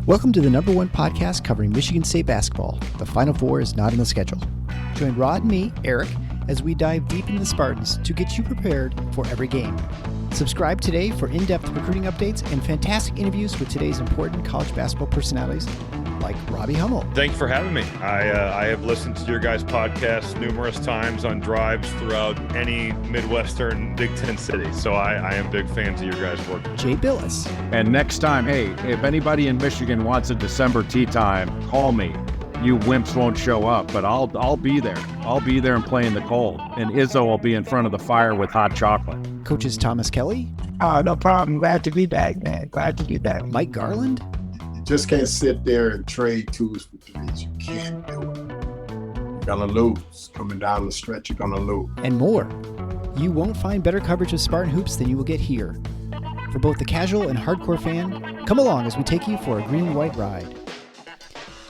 Welcome to the number one podcast covering Michigan State basketball. The Final Four is not on the schedule. Join Rod and me, Eric, as we dive deep into the Spartans to get you prepared for every game. Subscribe today for in-depth recruiting updates and fantastic interviews with today's important college basketball personalities like Robbie Hummel. Thanks for having me. I have listened to your guys' podcast numerous times on drives throughout any Midwestern Big Ten city. So I am big fans of your guys' work. Jay Billis. And next time, hey, if anybody in Michigan wants a December tea time, call me. You wimps won't show up, but I'll be there. I'll be there and play in the cold. And Izzo will be in front of the fire with hot chocolate. Coaches Thomas Kelly. No problem. Glad to be back, man. Glad to be back. Mike Garland. Just can't sit there and trade twos for threes. You can't do it. You're gonna lose. Coming down the stretch, you're gonna lose. And more. You won't find better coverage of Spartan hoops than you will get here. For both the casual and hardcore fan, come along as we take you for a green and white ride.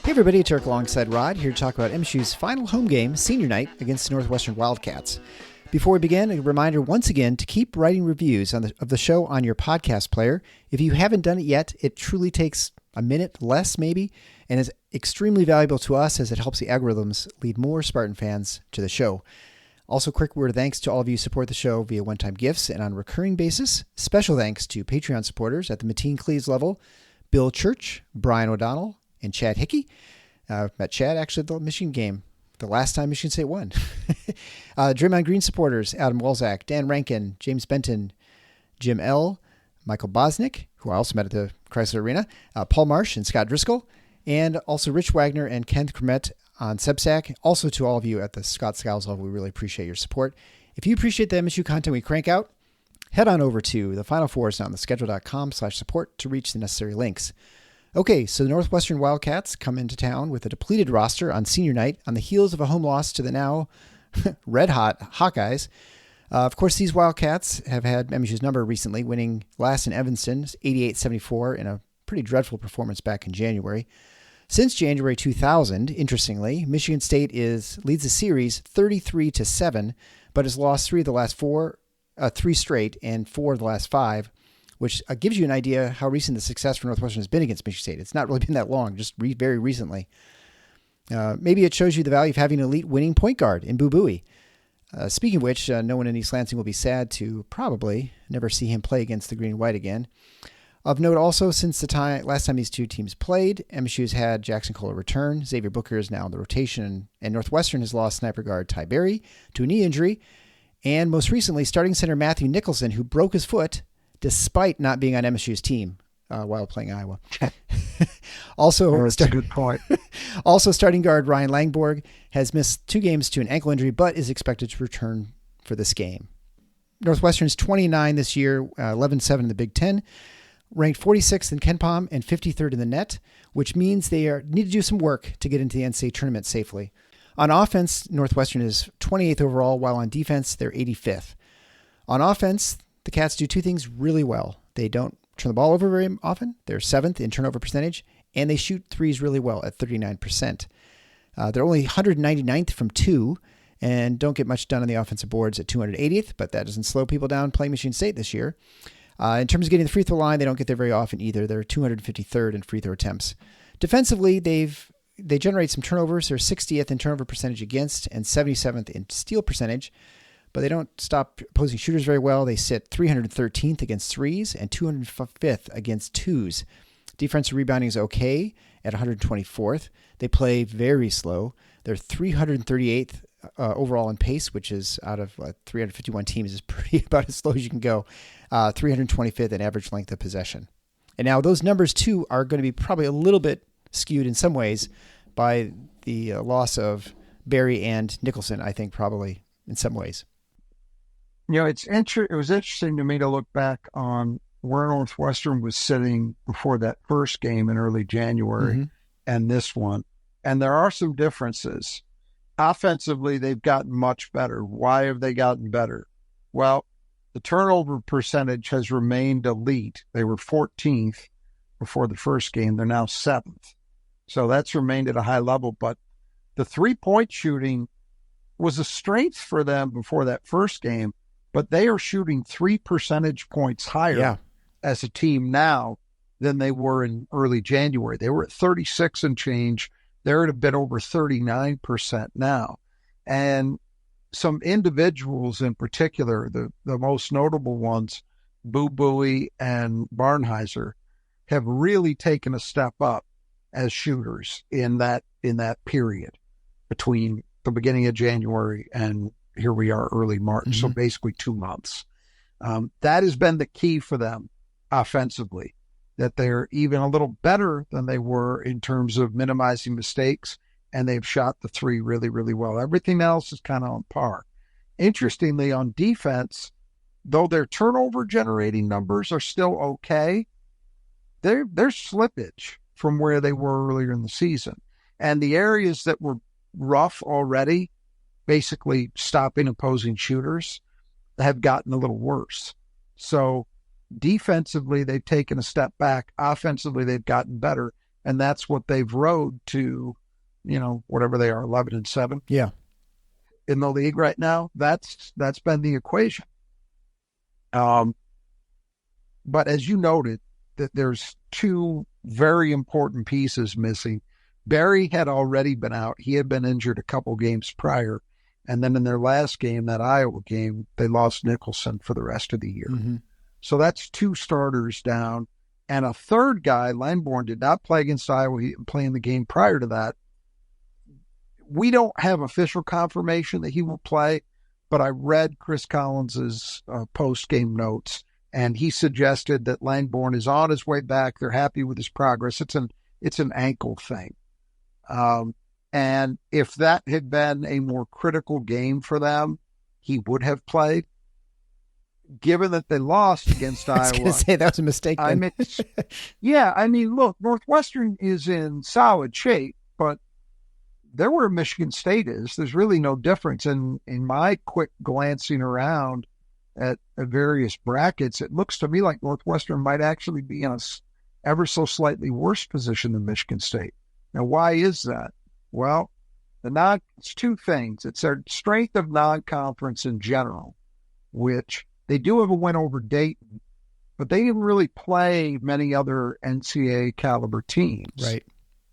Hey everybody, it's Eric alongside Rod, here to talk about MSU's final home game, senior night, against the Northwestern Wildcats. Before we begin, a reminder once again to keep writing reviews of the show on your podcast player. If you haven't done it yet, it truly takes a minute less maybe, and is extremely valuable to us as it helps the algorithms lead more Spartan fans to the show. Also, quick word of thanks to all of you who support the show via one-time gifts and on a recurring basis. Special thanks to Patreon supporters at the Mateen Cleves level, Bill Church, Brian O'Donnell, and Chad Hickey. Met Chad actually at the Michigan game, the last time Michigan State won. Draymond Green supporters, Adam Welzak, Dan Rankin, James Benton, Jim L., Michael Bosnick, who I also met at the Chrysler Arena, Paul Marsh and Scott Driscoll, and also Rich Wagner and Ken Kremet on Substack. Also to all of you at the Scott Skiles level, we really appreciate your support. If you appreciate the MSU content we crank out, head on over to the Final Four is on the schedule.com/support to reach the necessary links. Okay, so the Northwestern Wildcats come into town with a depleted roster on senior night on the heels of a home loss to the now red-hot Hawkeyes. Of course, these Wildcats have had MSU's number recently, winning last in Evanston, 88-74, in a pretty dreadful performance back in January. Since January 2000, interestingly, Michigan State leads the series 33-7, but has lost three straight, and 4 of the last 5, which gives you an idea how recent the success for Northwestern has been against Michigan State. It's not really been that long, just very recently. Maybe it shows you the value of having an elite winning point guard in Boo Buie. Speaking of which, no one in East Lansing will be sad to probably never see him play against the Green and White again. Of note also, since the last time these two teams played, MSU's had Jackson Kohler return, Xavier Booker is now in the rotation, and Northwestern has lost sniper guard Ty Berry to a knee injury, and most recently, starting center Matthew Nicholson, who broke his foot despite not being on MSU's team while playing Iowa. That's a good point. Also, starting guard Ryan Langborg has missed 2 games to an ankle injury, but is expected to return for this game. Northwestern's 29 this year, 11-7 in the Big Ten, ranked 46th in KenPom and 53rd in the net, which means they need to do some work to get into the NCAA tournament safely. On offense, Northwestern is 28th overall, while on defense, they're 85th. On offense, the Cats do 2 things really well. They don't turn the ball over very often. They're 7th in turnover percentage, and they shoot threes really well at 39%. They're only 199th from 2 and don't get much done on the offensive boards at 280th, but that doesn't slow people down playing Michigan State this year. In terms of getting the free throw line, they don't get there very often either. They're 253rd in free throw attempts. Defensively, they generate some turnovers. They're 60th in turnover percentage against and 77th in steal percentage, but they don't stop opposing shooters very well. They sit 313th against threes and 205th against twos. Defensive rebounding is okay at 124th. They play very slow. They're 338th overall in pace, which is out of 351 teams is pretty about as slow as you can go. 325th in average length of possession. And now those numbers too are going to be probably a little bit skewed in some ways by the loss of Berry and Nicholson, I think probably in some ways. You know, it was interesting to me to look back on where Northwestern was sitting before that first game in early January and this one. And there are some differences. Offensively, they've gotten much better. Why have they gotten better? Well, the turnover percentage has remained elite. They were 14th before the first game. They're now 7th. So that's remained at a high level. But the three-point shooting was a strength for them before that first game, but they are shooting 3 percentage points higher as a team now than they were in early January. They were at 36 and change. They're at a bit over 39% now. And some individuals in particular, the most notable ones, Boo Buie and Barnheiser, have really taken a step up as shooters in that period between the beginning of January and here we are early March. So basically 2 months. That has been the key for them offensively, that they're even a little better than they were in terms of minimizing mistakes, and they've shot the three really, really well. Everything else is kind of on par. Interestingly, on defense, though their turnover generating numbers are still okay, there's slippage from where they were earlier in the season. And the areas that were rough already, basically stopping opposing shooters, have gotten a little worse. So defensively, they've taken a step back. Offensively, they've gotten better. And that's what they've rode to, whatever they are, 11-7. Yeah. In the league right now. That's been the equation. But as you noted, that there's two very important pieces missing. Barry had already been out. He had been injured a couple games prior. And then in their last game, that Iowa game, they lost Nicholson for the rest of the year. So that's two starters down. And a third guy, Langborg, did not play against Iowa. He didn't play in the game prior to that. We don't have official confirmation that he will play, but I read Chris Collins's post-game notes, and he suggested that Langborg is on his way back. They're happy with his progress. It's an ankle thing. And if that had been a more critical game for them, he would have played. Given that they lost against Iowa. I was going to say that was a mistake. Look, Northwestern is in solid shape, but they're where Michigan State is. There's really no difference. And in my quick glancing around at various brackets, it looks to me like Northwestern might actually be in a ever so slightly worse position than Michigan State. Now, why is that? Well, it's two things. It's their strength of non-conference in general, which they do have a win over Dayton, but they didn't really play many other NCAA caliber teams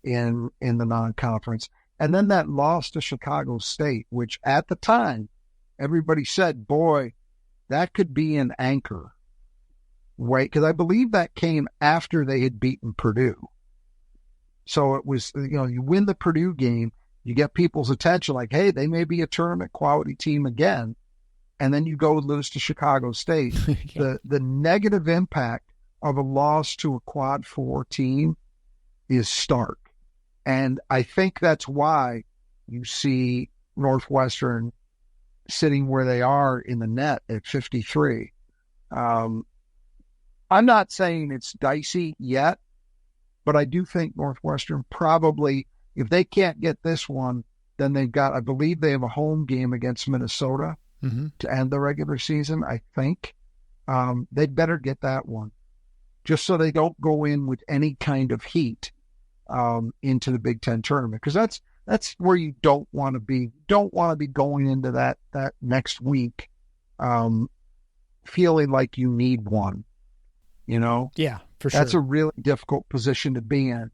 in the non-conference. And then that loss to Chicago State, which at the time, everybody said, boy, that could be an anchor. Because I believe that came after they had beaten Purdue. So it was, you win the Purdue game, you get people's attention like, hey, they may be a tournament quality team again. And then you go lose to Chicago State. The negative impact of a loss to a quad 4 team is stark. And I think that's why you see Northwestern sitting where they are in the net at 53. I'm not saying it's dicey yet, but I do think Northwestern probably, if they can't get this one, then I believe they have a home game against Minnesota to end the regular season, I think. They'd better get that one, just so they don't go in with any kind of heat into the Big Ten tournament, because that's where you don't want to be. Don't want to be going into that next week feeling like you need one. Yeah, for sure. That's a really difficult position to be in.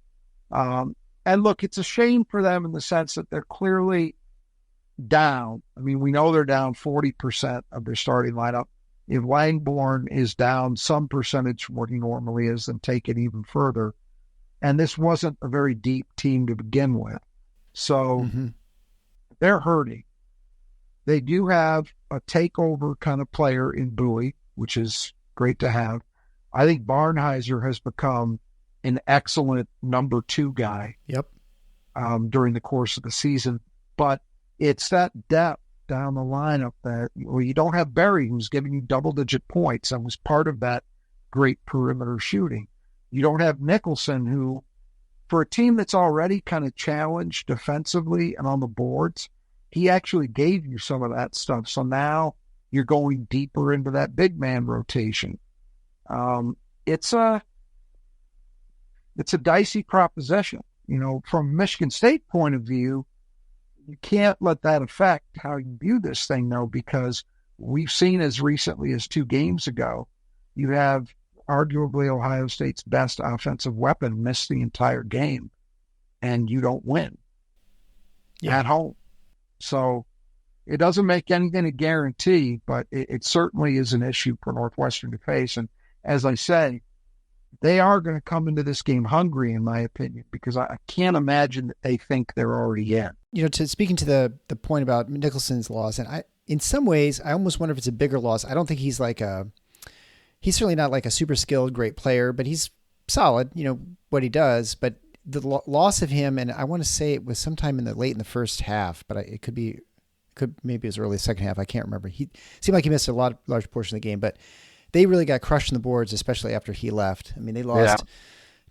And look, it's a shame for them in the sense that they're clearly down. I mean, we know they're down 40% of their starting lineup. If Langborg is down some percentage from what he normally is, then take it even further. And this wasn't a very deep team to begin with. So they're hurting. They do have a takeover kind of player in Buie, which is great to have. I think Barnheiser has become an excellent number 2 guy during the course of the season. But it's that depth down the lineup that you don't have Barry, who's giving you double-digit points and was part of that great perimeter shooting. You don't have Nicholson, who, for a team that's already kind of challenged defensively and on the boards, he actually gave you some of that stuff. So now you're going deeper into that big man rotation. It's a dicey proposition. From Michigan State point of view, you can't let that affect how you view this thing, though, because we've seen as recently as 2 games ago, you have arguably Ohio State's best offensive weapon miss the entire game, and you don't win at home. So it doesn't make anything a guarantee, but it certainly is an issue for Northwestern to face. And as I say, they are going to come into this game hungry, in my opinion, because I can't imagine that they think they're already in. Speaking to the point about Nicholson's loss, and in some ways, I almost wonder if it's a bigger loss. I don't think he's he's certainly not like a super skilled, great player, but he's solid, what he does. But the loss of him, and I want to say it was sometime late in the first half, but it could maybe it was early second half. I can't remember. He seemed like he missed a large portion of the game, but they really got crushed in the boards, especially after he left. I mean, they lost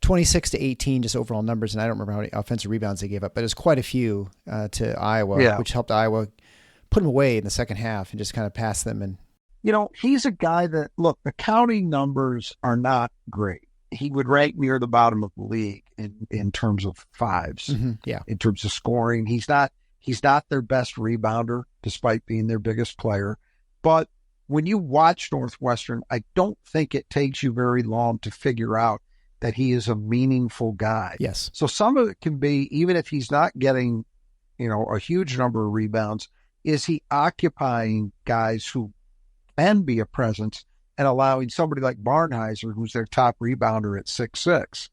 26-18, just overall numbers, and I don't remember how many offensive rebounds they gave up, but it was quite a few to Iowa, which helped Iowa put him away in the second half and just kind of pass them. And he's a guy that, look, the counting numbers are not great. He would rank near the bottom of the league in terms of fives. In terms of scoring, he's not their best rebounder, despite being their biggest player. But when you watch Northwestern, I don't think it takes you very long to figure out that he is a meaningful guy. Yes. So some of it can be, even if he's not getting, a huge number of rebounds, is he occupying guys who can be a presence and allowing somebody like Barnheiser, who's their top rebounder at 6'6",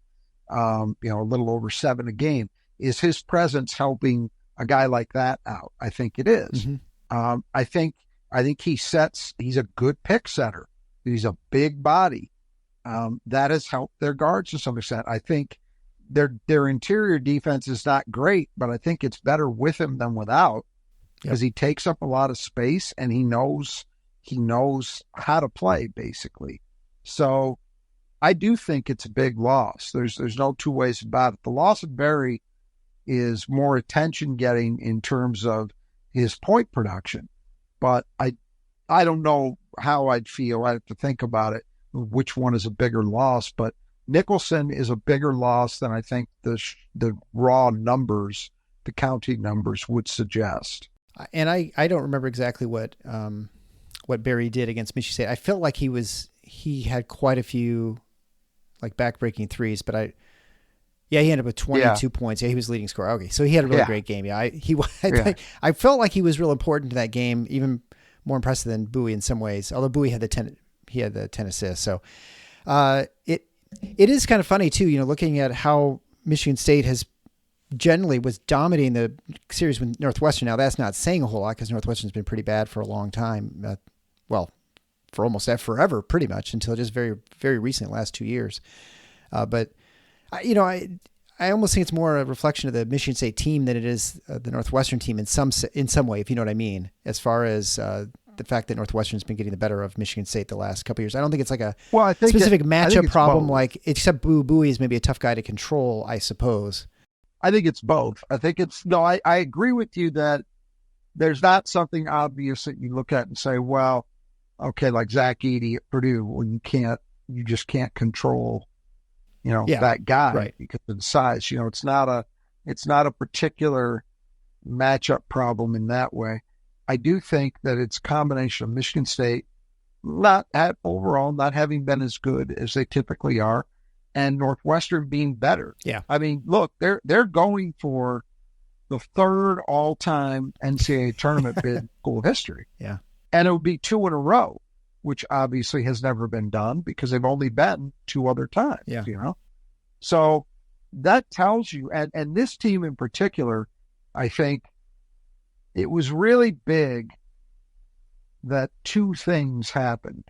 a little over 7 a game, is his presence helping a guy like that out? I think it is. I think he's a good pick setter. He's a big body. That has helped their guards to some extent. I think their interior defense is not great, but I think it's better with him than without, because he takes up a lot of space and he knows how to play, basically. So I do think it's a big loss. There's no two ways about it. The loss of Barry is more attention getting in terms of his point production, but I don't know how I'd feel. I have to think about it, which one is a bigger loss, but Nicholson is a bigger loss than I think the raw numbers, the counting numbers would suggest. And I don't remember exactly what Barry did against Michigan State. I felt like he had quite a few like backbreaking threes, but he ended up with 22 points. Yeah, he was leading scorer. Okay, so he had a really great game. Yeah, I felt like he was real important to that game, even more impressive than Bowie in some ways. Although Bowie had the 10 assists. So it is kind of funny too, looking at how Michigan State was dominating the series with Northwestern. Now that's not saying a whole lot, because Northwestern's been pretty bad for a long time. For almost forever, pretty much, until just very, very recent, last 2 years. But I almost think it's more a reflection of the Michigan State team than it is the Northwestern team in some way, if you know what I mean, as far as the fact that Northwestern's been getting the better of Michigan State the last couple of years. I don't think it's like a specific matchup problem, except Bowie is maybe a tough guy to control, I suppose. I think it's both. I agree with you that there's not something obvious that you look at and say, well, okay, like Zach Edey at Purdue, well, you just can't control, that guy because of the size. It's not a particular matchup problem in that way. I do think that it's a combination of Michigan State not having been as good as they typically are, and Northwestern being better. Yeah. I mean, look, they're going for the third all-time NCAA tournament bid in school history. Yeah. And it would be 2 in a row, which obviously has never been done because they've only been 2 other times, So that tells you, and this team in particular, I think it was really big that 2 things happened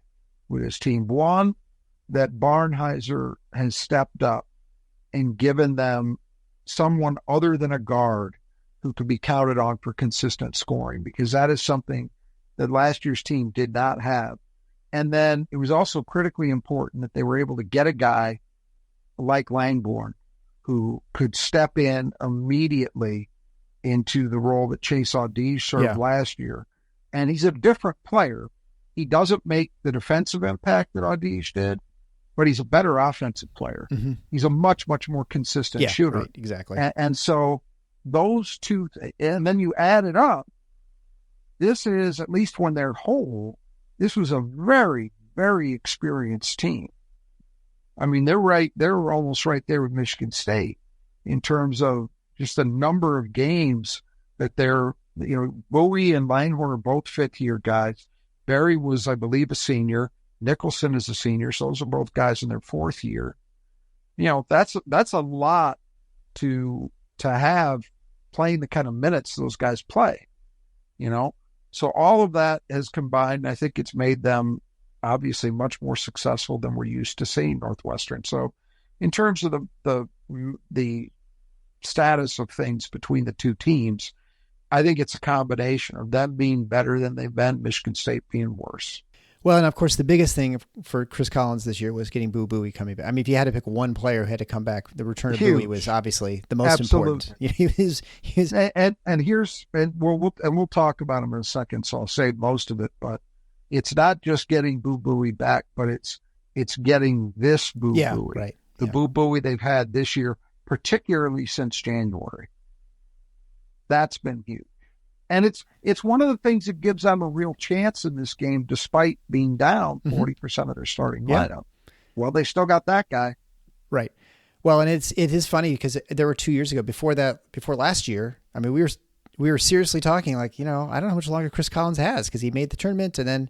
with this team. One, that Barnheiser has stepped up and given them someone other than a guard who could be counted on for consistent scoring, because that is something that last year's team did not have. And then it was also critically important that they were able to get a guy like Langborg who could step in immediately into the role that Chase Audige served last year. And he's a different player. He doesn't make the defensive impact that Audige did, but he's a better offensive player. Mm-hmm. He's a much, much more consistent shooter. Right, exactly. And so those two, and then you add it up, this is, at least when they're whole, this was a very, very experienced team. I mean, they're almost right there with Michigan State in terms of just the number of games that they're, Bowie and Langborg are both fifth-year guys. Berry was, I believe, a senior. Nicholson is a senior, so those are both guys in their fourth year. That's a lot to have playing the kind of minutes those guys play, So all of that has combined. I think it's made them obviously much more successful than we're used to seeing Northwestern. So in terms of the status of things between the two teams, I think it's a combination of them being better than they've been, Michigan State being worse. Well, and of course, the biggest thing for Chris Collins this year was getting Bowie coming back. I mean, if you had to pick one player who had to come back, the return of Bowie was obviously the most important. We'll talk about him in a second, so I'll save most of it. But it's not just getting Bowie back, but it's getting this Bowie. Yeah, right. The Bowie they've had this year, particularly since January. That's been huge. And it's one of the things that gives them a real chance in this game, despite being down 40% of their starting lineup. Well, they still got that guy. Right. Well, and it is funny because there were 2 years ago before last year. I mean, we were seriously talking like, I don't know how much longer Chris Collins has because he made the tournament and then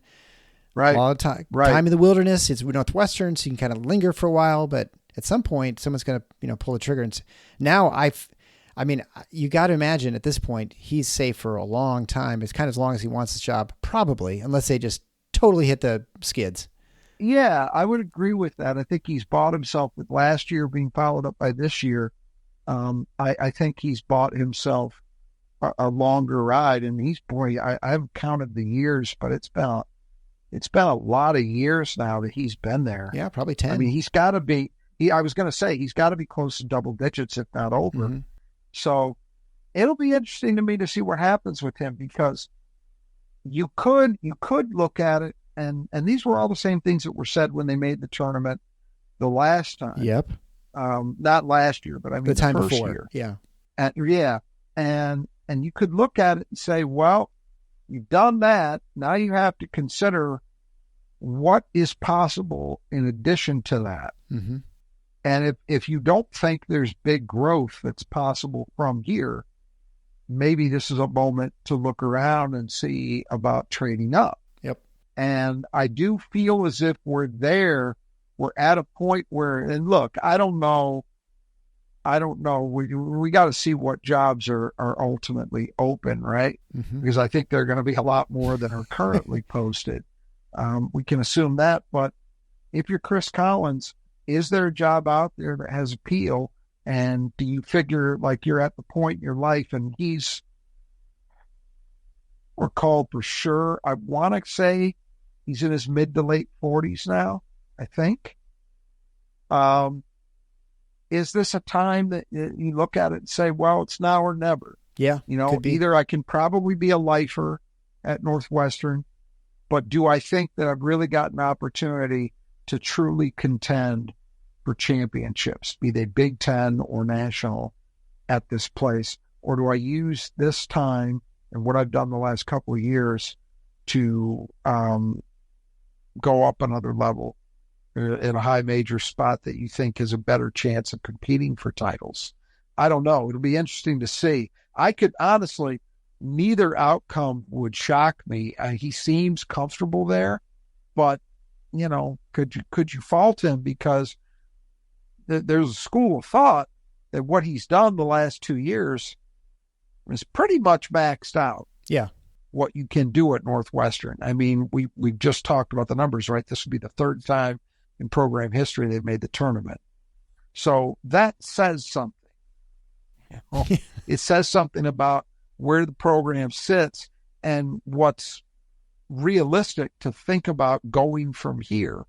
a lot of time in the wilderness. It's Northwestern, so you can kind of linger for a while, but at some point someone's going to, pull the trigger. And now I mean, you got to imagine at this point, he's safe for a long time. It's kind of as long as he wants his job, probably, unless they just totally hit the skids. Yeah, I would agree with that. I think he's bought himself with last year being followed up by this year. I think he's bought himself a longer ride. And I haven't counted the years, but it's been a lot of years now that he's been there. Yeah, probably 10. I mean, he's got to be, I was going to say, he's got to be close to double digits, if not over. Mm-hmm. So it'll be interesting to me to see what happens with him because you could look at it and these were all the same things that were said when they made the tournament the last time. Yep. Not last year, but I mean the time first before. Year. Yeah. And you could look at it and say, well, you've done that. Now you have to consider what is possible in addition to that. Mm-hmm. And if you don't think there's big growth that's possible from here, maybe this is a moment to look around and see about trading up. Yep. And I do feel as if we're there. We're at a point where, and look, I don't know. We got to see what jobs are ultimately open, right? Mm-hmm. Because I think there are going to be a lot more than are currently posted. We can assume that. But if you're Chris Collins, is there a job out there that has appeal? And do you figure like you're at the point in your life and we're called for sure. I want to say he's in his mid to late 40s now, I think. Is this a time that you look at it and say, well, it's now or never? Yeah. Either I can probably be a lifer at Northwestern, but do I think that I've really got an opportunity to truly contend for championships, be they Big Ten or national at this place? Or do I use this time and what I've done the last couple of years to go up another level in a high major spot that you think has a better chance of competing for titles? I don't know. It'll be interesting to see. I could honestly, neither outcome would shock me. He seems comfortable there, but could you fault him because there's a school of thought that what he's done the last 2 years is pretty much maxed out. Yeah. What you can do at Northwestern. I mean, we've just talked about the numbers, right? This would be the third time in program history they've made the tournament. So that says something. It says something about where the program sits and what's realistic to think about going from here.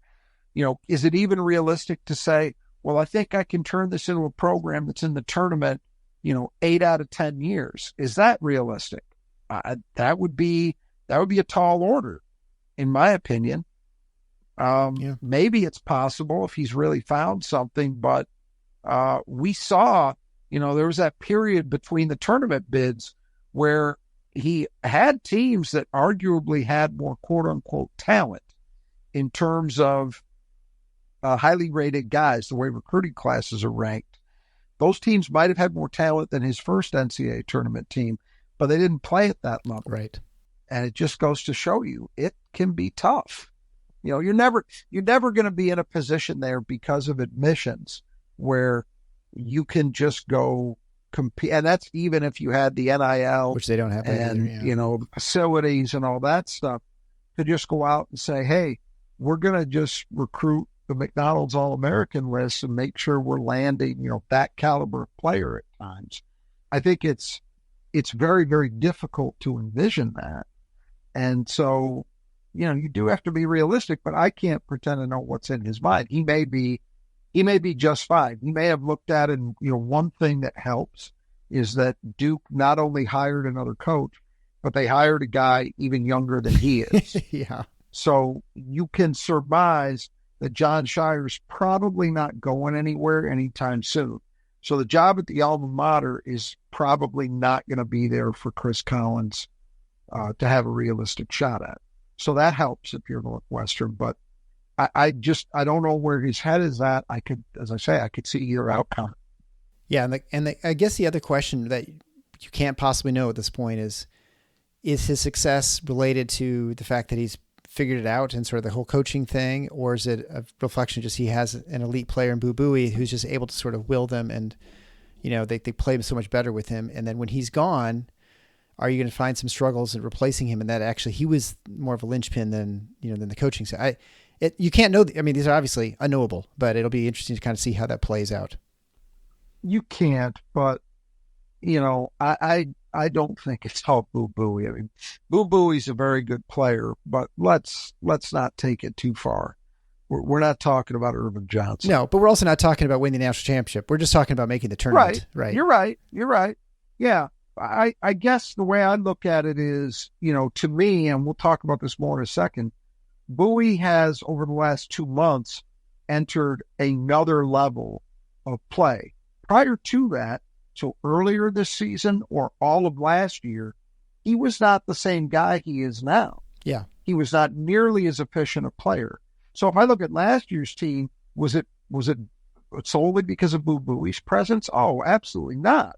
Is it even realistic to say, well, I think I can turn this into a program that's in the tournament, 8 out of 10 years? Is that realistic? That would be a tall order, in my opinion. Maybe it's possible if he's really found something, but we saw, there was that period between the tournament bids where he had teams that arguably had more quote unquote talent in terms of highly rated guys, the way recruiting classes are ranked, those teams might have had more talent than his first NCAA tournament team, but they didn't play at that level. Right. And it just goes to show you it can be tough. You're never going to be in a position there because of admissions where you can just go compete. And that's even if you had the NIL, which they don't have, and either, the facilities and all that stuff, to just go out and say, hey, we're going to just recruit the McDonald's All-American list and make sure we're landing, that caliber of player at times. I think it's very, very difficult to envision that. And so, you do have to be realistic, but I can't pretend to know what's in his mind. He may be just fine. He may have looked at it and, one thing that helps is that Duke not only hired another coach, but they hired a guy even younger than he is. Yeah. So you can surmise that John Shire's probably not going anywhere anytime soon. So the job at the alma mater is probably not going to be there for Chris Collins to have a realistic shot at. So that helps if you're Northwestern, but I don't know where his head is at. I could see either outcome. Yeah. And I guess the other question that you can't possibly know at this point is his success related to the fact that he's figured it out and sort of the whole coaching thing, or is it a reflection just he has an elite player in Boo Buie who's just able to sort of will them and, they play so much better with him. And then when he's gone, are you going to find some struggles in replacing him? And that actually he was more of a linchpin than the coaching side. You can't know. These are obviously unknowable, but it'll be interesting to kind of see how that plays out. You can't, but I don't think it's all Boo Buie. Boo Buie's a very good player, but let's not take it too far. We're not talking about Irvin Johnson. No, but we're also not talking about winning the national championship. We're just talking about making the tournament. Right. You're right. Yeah. I guess the way I look at it is, to me, and we'll talk about this more in a second, Buie has over the last 2 months entered another level of play. Prior to that, so earlier this season or all of last year, he was not the same guy he is now. Yeah. He was not nearly as efficient a player. So if I look at last year's team, was it solely because of Boo Buie's presence? Oh, absolutely not.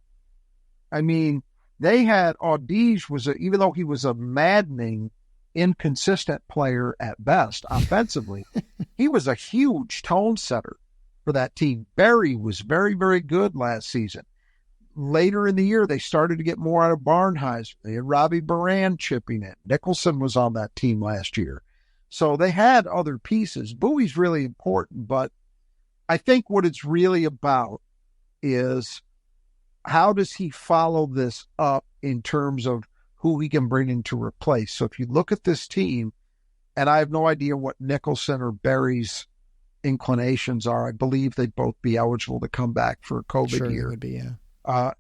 They had Audige even though he was a maddening, inconsistent player at best offensively, he was a huge tone setter for that team. Barry was very, very good last season. Later in the year, they started to get more out of Barnheiser. They had Robbie Baran chipping in. Nicholson was on that team last year. So they had other pieces. Bowie's really important, but I think what it's really about is how does he follow this up in terms of who he can bring in to replace. So if you look at this team, and I have no idea what Nicholson or Barry's inclinations are, I believe they'd both be eligible to come back for a COVID year. It would be, yeah.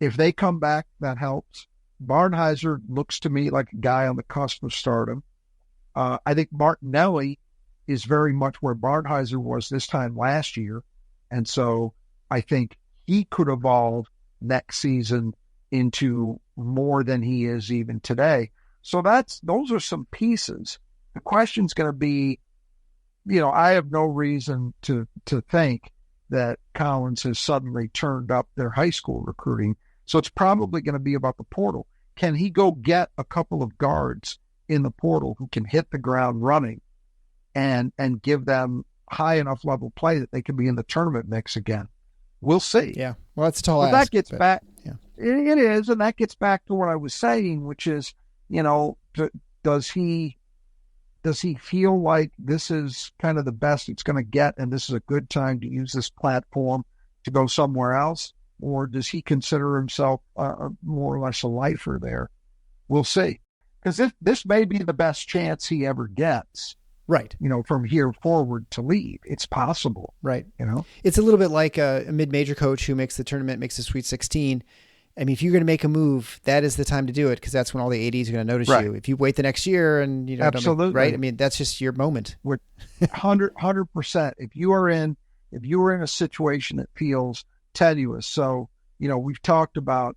If they come back, that helps. Barnheiser looks to me like a guy on the cusp of stardom. I think Martinelli is very much where Barnheiser was this time last year. And so I think he could evolve next season into more than he is even today. So those are some pieces. The question's going to be, I have no reason to think that Collins has suddenly turned up their high school recruiting. So it's probably going to be about the portal. Can he go get a couple of guards in the portal who can hit the ground running and give them high enough level play that they can be in the tournament mix again? We'll see. Yeah. Well, that's a tall ask. That gets back. Yeah. It is. And that gets back to what I was saying, which is, does he feel like this is kind of the best it's going to get and this is a good time to use this platform to go somewhere else? Or does he consider himself more or less a lifer there? We'll see. Because this may be the best chance he ever gets. Right. From here forward to leave. It's possible. Right. It's a little bit like a mid-major coach who makes the tournament, makes the Sweet 16. If you're going to make a move, that is the time to do it because that's when all the ADs are going to notice you. If you wait the next year and absolutely right. That's just your moment. 100%. If you are in a situation that feels tenuous. So, we've talked about,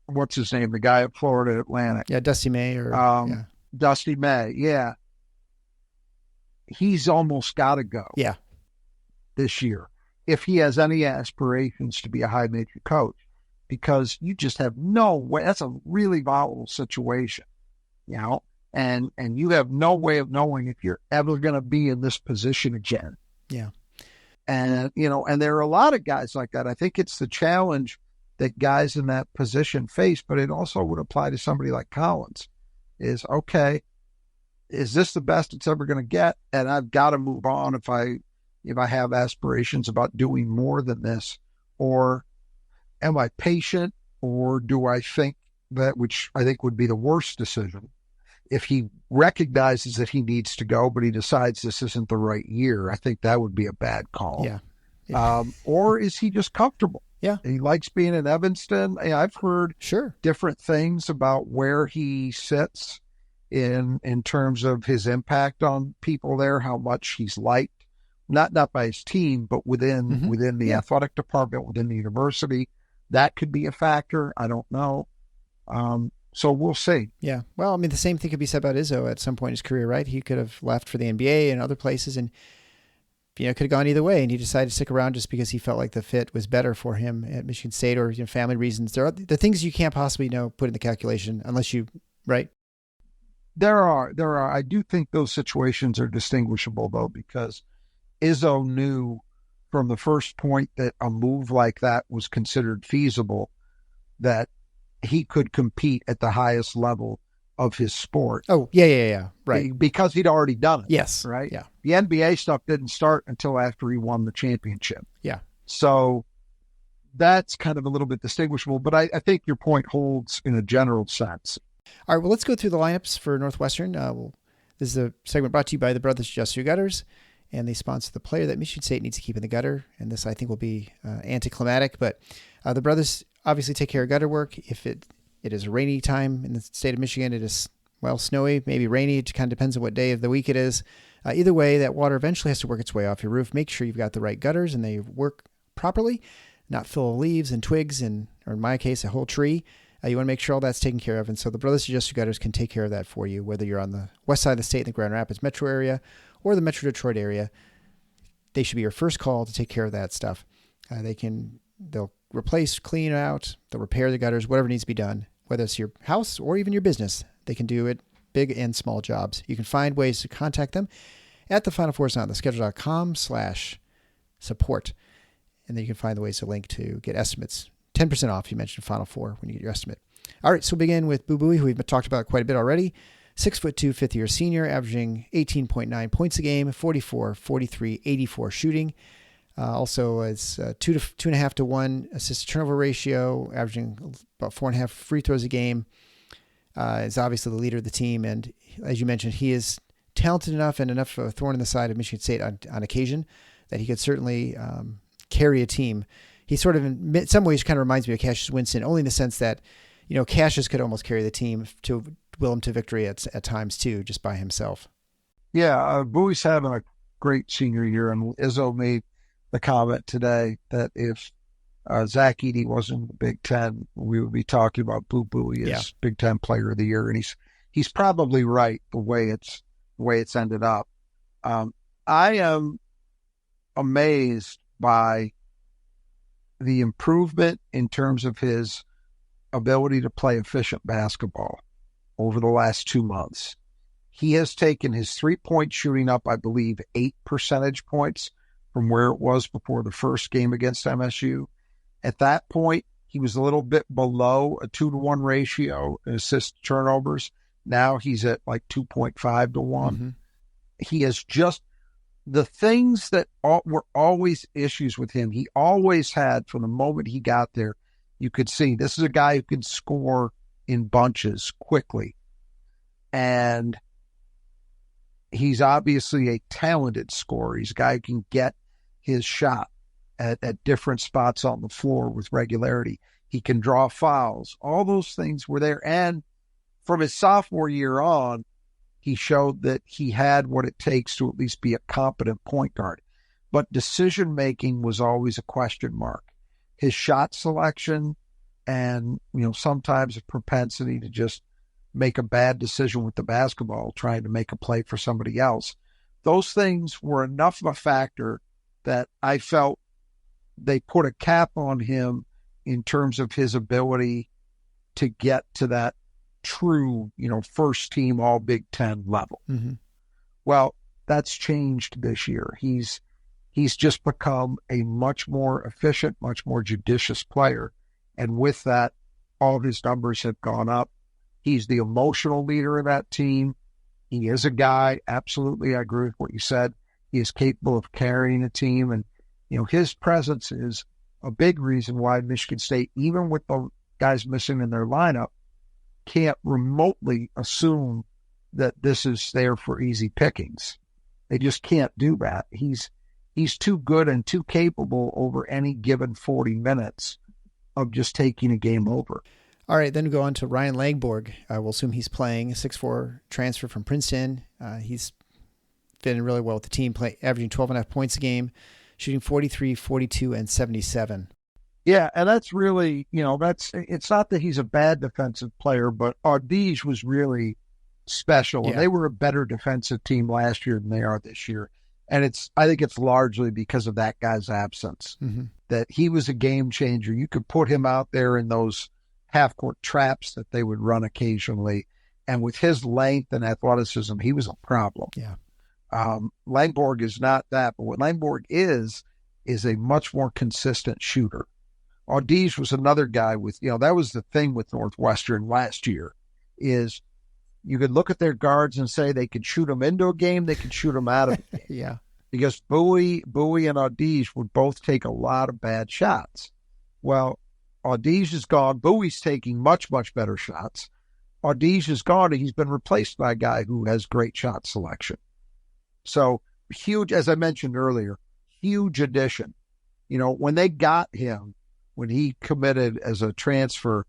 what's his name? The guy at Florida Atlantic. Yeah. Dusty May Dusty May. Yeah. he's almost got to go. Yeah. This year, if he has any aspirations to be a high major coach, because you just have no way. That's a really volatile situation, you know, and you have no way of knowing if you're ever going to be in this position again. Yeah. And, you know, and there are a lot of guys like that. I think it's the challenge that guys in that position face, but it also would apply to somebody like Collins is, okay, is this the best it's ever going to get? And I've got to move on if I have aspirations about doing more than this, or am I patient, or do I think that, which I think would be the worst decision, if he recognizes that he needs to go, but he decides this isn't the right year, I think that would be a bad call. Yeah. Or is he just comfortable? Yeah. He likes being in Evanston. I've heard different things about where he sits in terms of his impact on people there, how much he's liked, not by his team, but within the athletic department, within the university. That could be a factor. I don't know. So we'll see. Yeah. Well, I mean, the same thing could be said about Izzo at some point in his career, right? He could have left for the NBA and other places, and, you know, could have gone either way. And he decided to stick around just because he felt like the fit was better for him at Michigan State, or, you know, family reasons. There are the things you can't possibly put in the calculation unless you, right? There are. I do think those situations are distinguishable, though, because Izzo knew from the first point that a move like that was considered feasible, that he could compete at the highest level of his sport. Oh, yeah. Right. Because he'd already done it. Yes. Right? Yeah. The NBA stuff didn't start until after he won the championship. Yeah. So that's kind of a little bit distinguishable, but I think your point holds in a general sense. All right, well, let's go through the lineups for Northwestern. This is a segment brought to you by the Brothers Just Your Gutters, and they sponsor the player that Michigan State needs to keep in the gutter. And this, I think, will be anticlimactic, but the Brothers obviously take care of gutter work. If it is a rainy time in the state of Michigan, it is, well, snowy, maybe rainy. It kind of depends on what day of the week it is. Either way, that water eventually has to work its way off your roof. Make sure you've got the right gutters and they work properly, not full of leaves and twigs, or in my case, a whole tree. You want to make sure all that's taken care of. And so the Brothers Just Your Gutters can take care of that for you, whether you're on the west side of the state in the Grand Rapids metro area or the Metro Detroit area. They should be your first call to take care of that stuff. They'll replace, clean out, they'll repair the gutters, whatever needs to be done, whether it's your house or even your business. They can do it, big and small jobs. You can find ways to contact them at the Final Four on theschedule.com/support. And then you can find the ways to link to get estimates. 10% off, you mentioned Final Four when you get your estimate. All right, so we'll begin with Boo Buie, who we've talked about quite a bit already. 6'2", fifth-year senior, averaging 18.9 points a game, 44, 43, 84 shooting. Also, it's 2.5 to 1 assist-to-turnover ratio, averaging about 4.5 free throws a game. Is obviously the leader of the team, and as you mentioned, he is talented enough and enough of a thorn in the side of Michigan State on occasion that he could certainly carry a team. He sort of, in some ways, kind of reminds me of Cassius Winston, only in the sense that, you know, Cassius could almost carry the team to will him to victory at times too, just by himself. Yeah, Bowie's having a great senior year, and Izzo made the comment today that if Zach Edey wasn't in the Big Ten, we would be talking about Boo Buie as Big Ten Player of the Year, and he's probably right the way it's ended up. I am amazed by the improvement in terms of his ability to play efficient basketball over the last 2 months. He has taken his 3-point shooting up, I believe, 8 percentage points from where it was before the first game against MSU. At that point, he was a little bit below a 2-to-1 ratio in assist turnovers. Now he's at like 2.5 to 1. Mm-hmm. He has just the things that were always issues with him. He always had, from the moment he got there, you could see this is a guy who can score in bunches quickly. And he's obviously a talented scorer. He's a guy who can get his shot at different spots on the floor with regularity. He can draw fouls. All those things were there. And from his sophomore year on, he showed that he had what it takes to at least be a competent point guard. But decision-making was always a question mark. His shot selection and, sometimes a propensity to just make a bad decision with the basketball, trying to make a play for somebody else. those things were enough of a factor that I felt they put a cap on him in terms of his ability to get to that true, first team all Big Ten level. Mm-hmm. Well, that's changed this year. He's just become a much more efficient, much more judicious player. And with that, all of his numbers have gone up. He's the emotional leader of that team. He is a guy, absolutely, I agree with what you said. He is capable of carrying a team. And, his presence is a big reason why Michigan State, even with the guys missing in their lineup, can't remotely assume that this is there for easy pickings. They just can't do that. He's too good and too capable over any given 40 minutes of just taking a game over. All right, then we go on to Ryan Langborg. We'll assume he's playing, a 6'4" transfer from Princeton. He's fitting really well with the team, averaging 12.5 points a game, shooting 43, 42, and 77. Yeah, and that's really, it's not that he's a bad defensive player, but Hawkeyes was really special. Yeah. And they were a better defensive team last year than they are this year. And I think it's largely because of that guy's absence, that he was a game changer. You could put him out there in those half-court traps that they would run occasionally. And with his length and athleticism, he was a problem. Yeah. Langborg is not that, but what Langborg is a much more consistent shooter. Hawkeyes was another guy with, that was the thing with Northwestern last year, is you could look at their guards and say they could shoot them into a game, they could shoot them out of it. Yeah. Because Bowie and Hawkeyes would both take a lot of bad shots. Well, Hawkeyes is gone. Bowie's taking much, much better shots. Hawkeyes is gone, and he's been replaced by a guy who has great shot selection. So huge, as I mentioned earlier, huge addition. When they got him, when he committed as a transfer,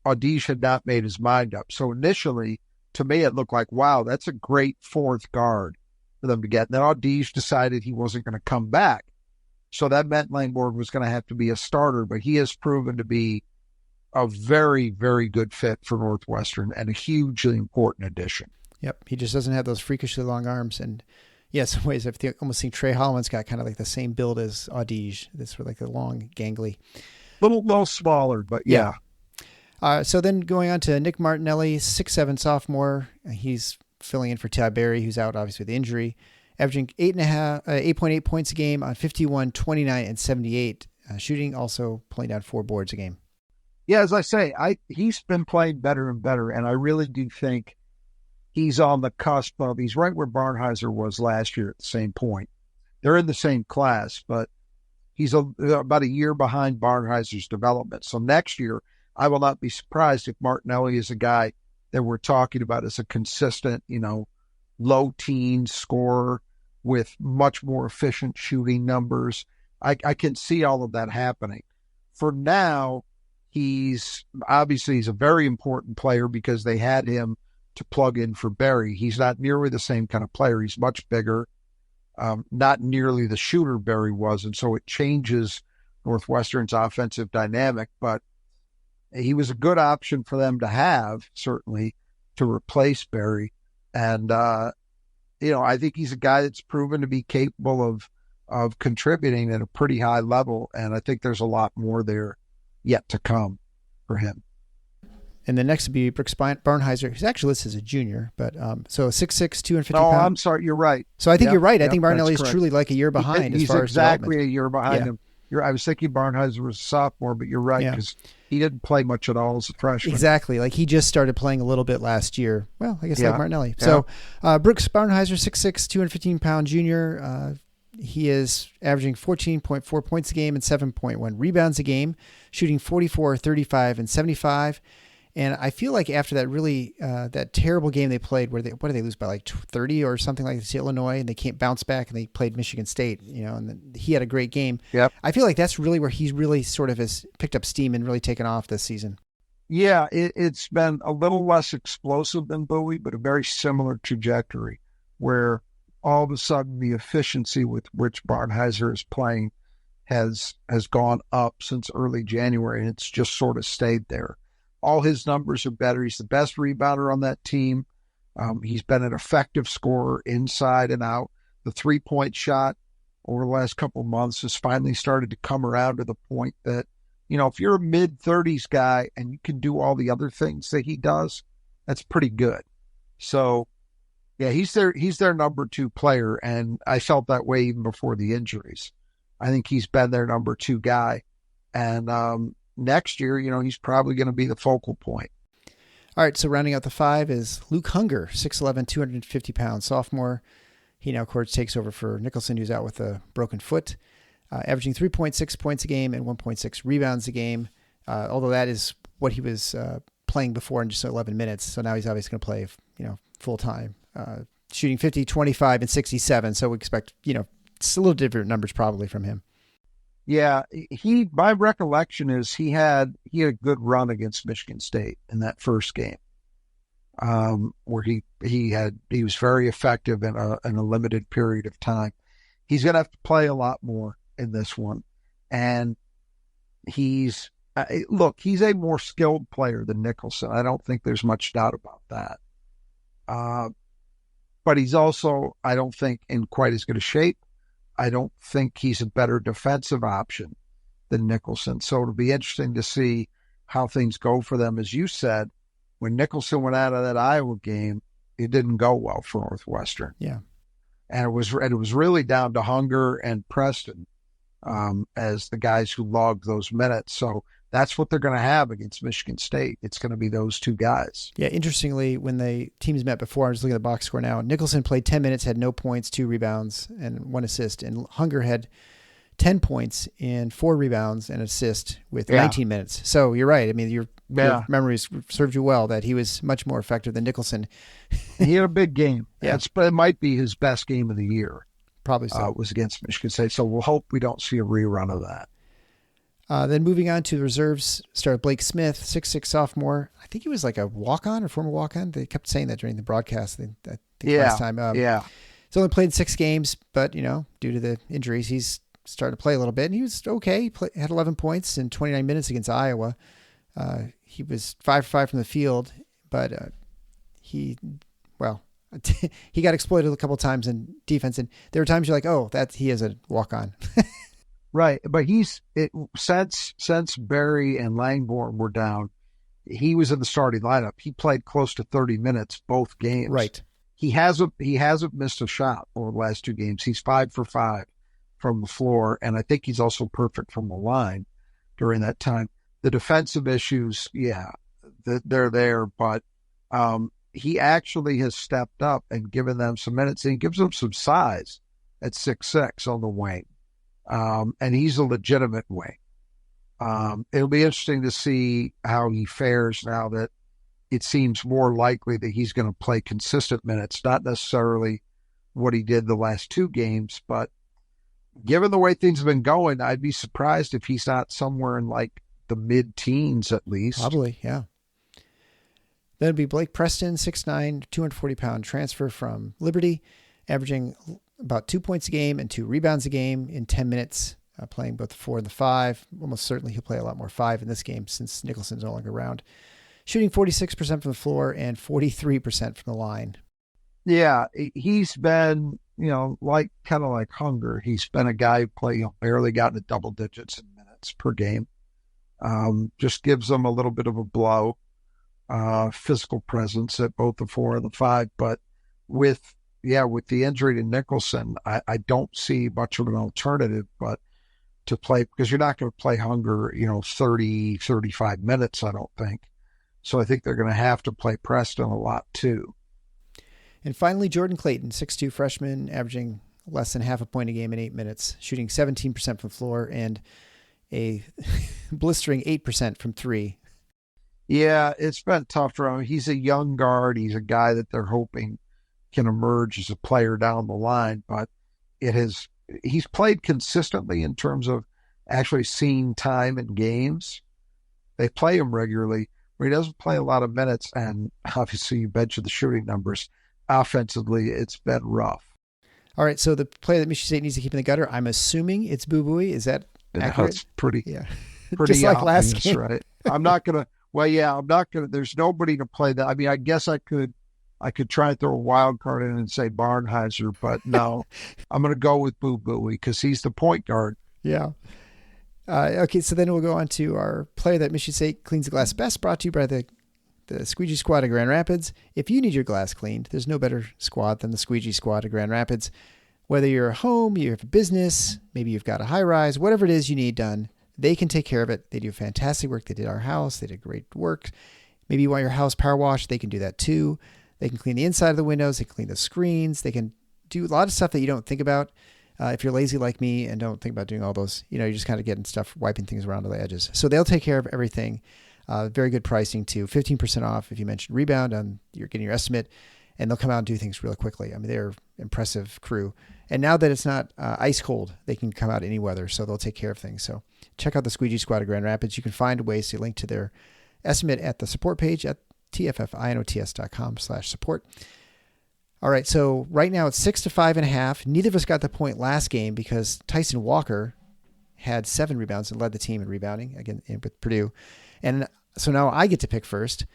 Hawkeyes had not made his mind up. So initially, to me, it looked like, wow, that's a great fourth guard for them to get. And then Hawkeyes decided he wasn't going to come back. So that meant Langborg was going to have to be a starter, but he has proven to be a very, very good fit for Northwestern and a hugely important addition. Yep. He just doesn't have those freakishly long arms. And yeah, some ways I've almost seen Trey Holloman's got kind of like the same build as Hawkeyes. This was like a long, gangly. Little smaller, but yeah. So then going on to Nick Martinelli, 6'7" sophomore. He's filling in for Tad Berry, who's out obviously with injury, averaging 8.8 points a game on 51, 29, and 78. Shooting, also pulling down 4 boards a game. Yeah, as I say, he's been playing better and better, and I really do think he's on the cusp of, he's right where Barnheiser was last year at the same point. They're in the same class, but he's about a year behind Barnheiser's development. So next year, I will not be surprised if Martinelli is a guy that we're talking about as a consistent, low teen scorer with much more efficient shooting numbers. I can see all of that happening. For now, he's a very important player because they had him to plug in for Berry. He's not nearly the same kind of player. He's much bigger, not nearly the shooter Berry was, and so it changes Northwestern's offensive dynamic, but he was a good option for them to have, certainly, to replace Berry. And, I think he's a guy that's proven to be capable of contributing at a pretty high level, and I think there's a lot more there yet to come for him. And the next would be Brooks Barnheiser, who's actually listed as a junior, but so 6'6", 250 pounds. Oh, I'm sorry, you're right. So I think you're right. I think Martinelli is truly like a year behind He's as far exactly as a year behind him. I was thinking Barnheiser was a sophomore, but you're right, because he didn't play much at all as a freshman. Exactly. Like he just started playing a little bit last year. Well, I guess like Martinelli. Yeah. So Brooks Barnheiser, 6'6", 215-pound junior. He is averaging 14.4 points a game and 7.1 rebounds a game, shooting 44, 35, and 75. And I feel like after that really, that terrible game they played where what did they lose by like 30 or something like this to Illinois, and they can't bounce back, and they played Michigan State, and then he had a great game. Yep. I feel like that's really where he's really sort of has picked up steam and really taken off this season. Yeah, it's been a little less explosive than Bowie, but a very similar trajectory where all of a sudden the efficiency with which Barnheiser is playing has gone up since early January, and it's just sort of stayed there. All his numbers are better. He's the best rebounder on that team. He's been an effective scorer inside and out. The 3-point shot over the last couple of months has finally started to come around to the point that, if you're a mid-30s guy and you can do all the other things that he does, that's pretty good. So, yeah, he's their number 2 player, and I felt that way even before the injuries. I think he's been their number 2 guy. And next year, he's probably going to be the focal point. All right, so rounding out the 5 is Luke Hunger, 6'11", 250-pound sophomore. He now, of course, takes over for Nicholson, who's out with a broken foot, averaging 3.6 points a game and 1.6 rebounds a game, although that is what he was playing before in just 11 minutes. So now he's obviously going to play, full-time, shooting 50, 25, and 67. So we expect, it's a little different numbers probably from him. Yeah, my recollection is he had a good run against Michigan State in that first game, where he was very effective in a limited period of time. He's going to have to play a lot more in this one, and he's a more skilled player than Nicholson. I don't think there's much doubt about that. But he's also, I don't think, in quite as good a shape. I don't think he's a better defensive option than Nicholson. So it'll be interesting to see how things go for them. As you said, when Nicholson went out of that Iowa game, it didn't go well for Northwestern. Yeah. And it was really down to Hunger and Preston as the guys who logged those minutes. So that's what they're going to have against Michigan State. It's going to be those 2 guys. Yeah, interestingly, when the teams met before, I'm just looking at the box score now, Nicholson played 10 minutes, had no points, 2 rebounds, and 1 assist. And Hunger had 10 points and 4 rebounds and assist with 19 minutes. So you're right. I mean, your memories served you well that he was much more effective than Nicholson. He had a big game. Yeah. It might be his best game of the year. Probably so. It was against Michigan State. So we'll hope we don't see a rerun of that. Then moving on to the reserves, started Blake Smith, 6'6" sophomore. I think he was like a walk-on or former walk-on. They kept saying that during the broadcast. I think last time. He's only played 6 games, but due to the injuries, he's started to play a little bit. And he was okay. Had 11 points in 29 minutes against Iowa. He was 5 for 5 from the field, but he got exploited a couple times in defense. And there were times you're like, oh, he is a walk-on. Right, but since Barry and Langborg were down, he was in the starting lineup. He played close to 30 minutes both games. Right. He hasn't missed a shot over the last 2 games. He's 5 for 5 from the floor, and I think he's also perfect from the line during that time. The defensive issues, they're there, but he actually has stepped up and given them some minutes, and he gives them some size at 6'6" on the wing. And he's a legitimate wing. It'll be interesting to see how he fares now that it seems more likely that he's going to play consistent minutes, not necessarily what he did the last 2 games, but given the way things have been going, I'd be surprised if he's not somewhere in like the mid-teens at least. Probably, yeah. Then it'd be Blake Preston, 6'9", 240-pound transfer from Liberty, averaging about 2 points a game and 2 rebounds a game in 10 minutes, playing both the 4 and the 5. Almost certainly he'll play a lot more 5 in this game since Nicholson's no longer around. Shooting 46% from the floor and 43% from the line. Yeah, he's been, kind of like Hunger. He's been a guy who barely gotten to double digits in minutes per game. Just gives them a little bit of a blow, physical presence at both the 4 and the 5. But with the injury to Nicholson, I don't see much of an alternative but to play, because you're not going to play Hunger, 30, 35 minutes, I don't think. So I think they're going to have to play Preston a lot too. And finally, Jordan Clayton, 6'2" freshman, averaging less than half a point a game in 8 minutes, shooting 17% from the floor and a blistering 8% from 3. Yeah, it's been tough for him. He's a young guard. He's a guy that they're hoping can emerge as a player down the line, but he's played consistently in terms of actually seeing time in games. They play him regularly, but he doesn't play a lot of minutes, and obviously you mentioned the shooting numbers. Offensively, it's been rough. All right, so the player that Michigan State needs to keep in the gutter, I'm assuming it's Boo Buie. Is that accurate? That's pretty just like last game. Right? I'm not going to, there's nobody to play that. I mean, I guess I could I could try and throw a wild card in and say Barnheiser, but no, I'm going to go with Boo Buie because he's the point guard. Yeah. Okay, so then we'll go on to our player that Michigan State cleans the glass best, brought to you by the Squeegee Squad of Grand Rapids. If you need your glass cleaned, there's no better squad than the Squeegee Squad of Grand Rapids. Whether you're at home, you have a business, maybe you've got a high-rise, whatever it is you need done, they can take care of it. They do fantastic work. They did our house. They did great work. Maybe you want your house power washed. They can do that too. They can clean the inside of the windows. They can clean the screens. They can do a lot of stuff that you don't think about. If you're lazy like me and don't think about doing all those, you're just kind of getting stuff, wiping things around the edges. So they'll take care of everything. Very good pricing too. 15% off if you mention Rebound on you're getting your estimate, and they'll come out and do things really quickly. I mean, they're impressive crew. And now that it's not ice cold, they can come out any weather, so they'll take care of things. So check out the Squeegee Squad of Grand Rapids. You can find ways to link to their estimate at the support page at tffinots.com/support. All right, so right now it's 6 to 5.5. Neither of us got the point last game because Tyson Walker had 7 rebounds and led the team in rebounding again with Purdue. And so now I get to pick first.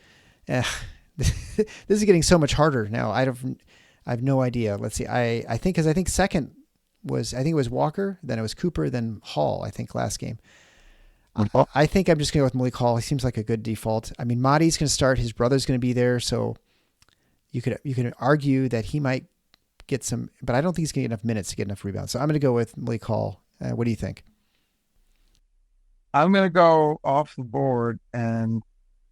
This is getting so much harder now. I have no idea. Let's see. I think second was, it was Walker, then it was Cooper, then Hall, I think last game. I think I'm just going to go with Malik Hall. He seems like a good default. I mean, Madi's going to start. His brother's going to be there, so you could argue that he might get some, but I don't think he's going to get enough minutes to get enough rebounds. So I'm going to go with Malik Hall. What do you think? I'm going to go off the board, and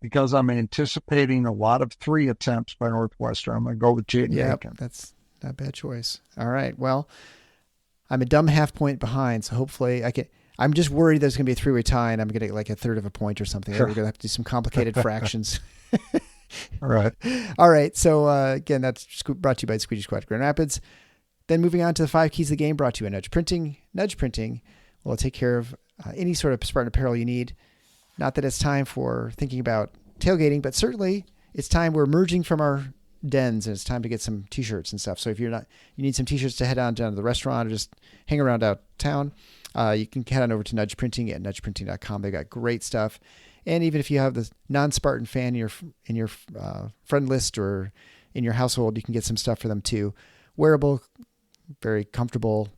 because I'm anticipating a lot of 3 attempts by Northwestern, I'm going to go with Jaden Aiken. That's not a bad choice. All right. Well, I'm a dumb half point behind, so hopefully I can. I'm just worried there's going to be a 3-way tie, and I'm going to get like a third of a point or something. We're going to have to do some complicated fractions. All right. All right. So, again, that's brought to you by Squeegee Squad Grand Rapids. Then moving on to the 5 keys of the game, brought to you by Nudge Printing. Nudge Printing will take care of any sort of Spartan apparel you need. Not that it's time for thinking about tailgating, but certainly it's time we're emerging from our dens and it's time to get some t-shirts and stuff. So if you need some t-shirts to head down to the restaurant or just hang around downtown, you can head on over to Nudge Printing at nudgeprinting.com. They've got great stuff. And even if you have the non-Spartan fan in your friend list or in your household, you can get some stuff for them too. Wearable, very comfortable,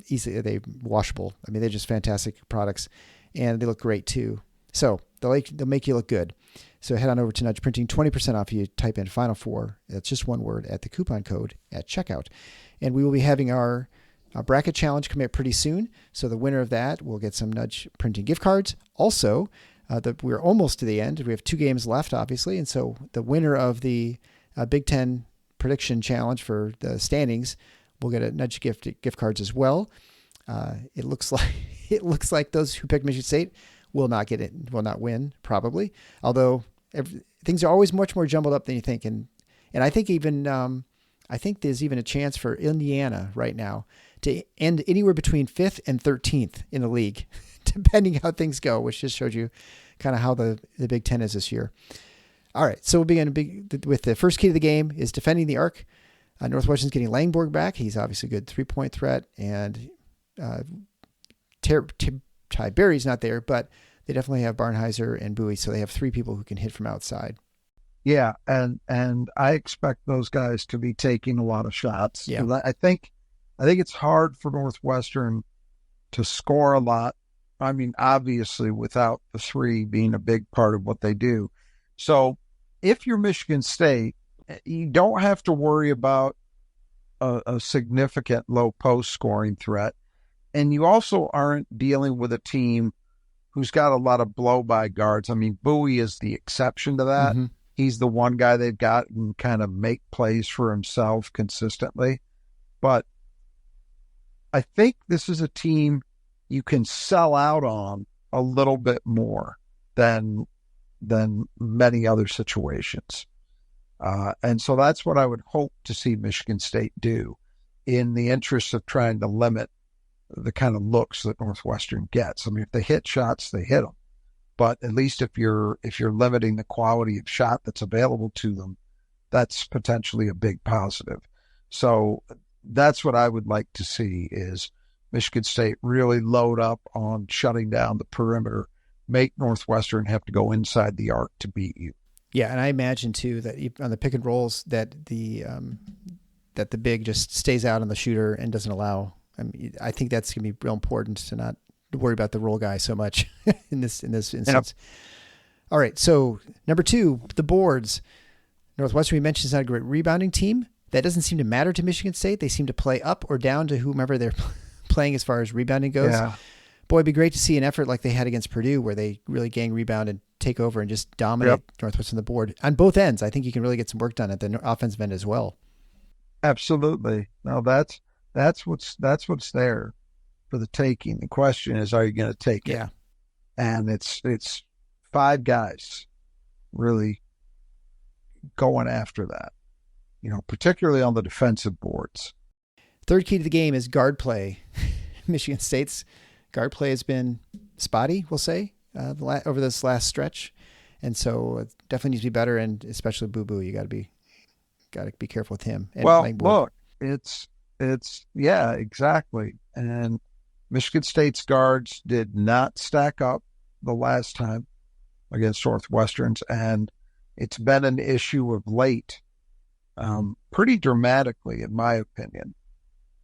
easy, they washable. I mean, they're just fantastic products, and they look great too. So they'll make you look good. So head on over to Nudge Printing, 20% off. You type in Final Four. That's just one word at the coupon code at checkout. And we will be having our bracket challenge coming up pretty soon. So the winner of that will get some Nudge Printing gift cards. Also, we're almost to the end. We have 2 games left, obviously. And so the winner of the Big Ten prediction challenge for the standings will get a Nudge gift cards as well. It looks like those who picked Michigan State will not get it, will not win, probably. Although things are always much more jumbled up than you think. And I think I think there's even a chance for Indiana right now to end anywhere between 5th and 13th in the league, depending how things go, which just showed you kind of how the Big Ten is this year. All right, so we'll begin with the first key to the game is defending the arc. Northwestern's getting Langborg back. He's obviously a good 3-point threat, and Ty Berry's not there, but they definitely have Barnheiser and Buie, so they have 3 people who can hit from outside. Yeah, and I expect those guys to be taking a lot of shots. Yeah. I think it's hard for Northwestern to score a lot. I mean, obviously, without the 3 being a big part of what they do. So if you're Michigan State, you don't have to worry about a significant low post scoring threat. And you also aren't dealing with a team who's got a lot of blow-by guards. I mean, Buie is the exception to that. Mm-hmm. He's the one guy they've got and kind of make plays for himself consistently. But I think this is a team you can sell out on a little bit more than many other situations. And so that's what I would hope to see Michigan State do in the interest of trying to limit the kind of looks that Northwestern gets. I mean, if they hit shots, they hit them. But at least if you're limiting the quality of shot that's available to them, that's potentially a big positive. So that's what I would like to see is Michigan State really load up on shutting down the perimeter, make Northwestern have to go inside the arc to beat you. Yeah, and I imagine too that on the pick and rolls that the big just stays out on the shooter and doesn't allow. I think that's going to be real important to not worry about the roll guy so much in this instance. Yep. All right, so number 2, the boards. Northwestern, we mentioned, is not a great rebounding team. That doesn't seem to matter to Michigan State. They seem to play up or down to whomever they're playing as far as rebounding goes. Yeah. Boy, it'd be great to see an effort like they had against Purdue where they really gang rebound and take over and just dominate Northwestern on the board. On both ends, I think you can really get some work done at the offensive end as well. Absolutely. No, that's what's there for the taking. The question is, are you going to take it? Yeah. And it's 5 guys really going after that, particularly on the defensive boards. Third key to the game is guard play. Michigan State's guard play has been spotty, we'll say, over this last stretch. And so it definitely needs to be better, and especially Boo Boo, you got to be careful with him. And well, Langborg. Look, it's yeah, exactly. And Michigan State's guards did not stack up the last time against Northwestern's, and it's been an issue of late, pretty dramatically, in my opinion.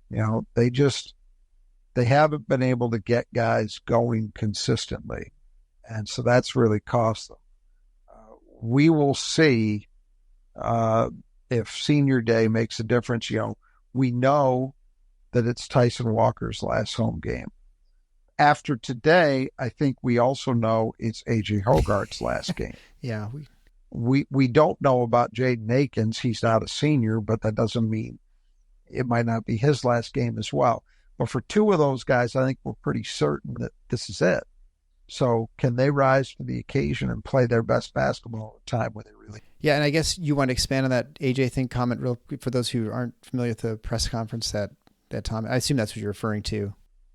They haven't been able to get guys going consistently, and so that's really cost them. We will see if senior day makes a difference. We know that it's Tyson Walker's last home game. After today, I think we also know it's A.J. Hogard's last game. Yeah. We don't know about Jaden Akins. He's not a senior, but that doesn't mean it might not be his last game as well. But for 2 of those guys, I think we're pretty certain that this is it. So can they rise to the occasion and play their best basketball at a time when they really... Yeah, and I guess you want to expand on that AJ thing comment real quick for those who aren't familiar with the press conference that Tom, I assume that's what you're referring to.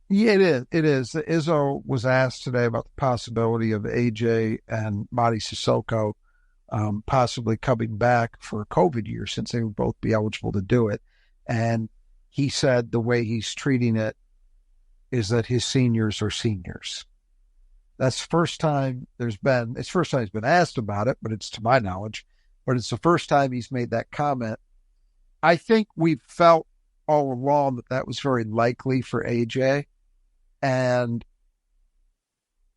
Yeah, it is. Izzo was asked today about the possibility of AJ and Mady Sissoko possibly coming back for a COVID year, since they would both be eligible to do it. And he said the way he's treating it is that his seniors are seniors. That's the first time he's been asked about it, but it's, to my knowledge, but it's the first time he's made that comment. I think we've felt all along that was very likely for AJ. And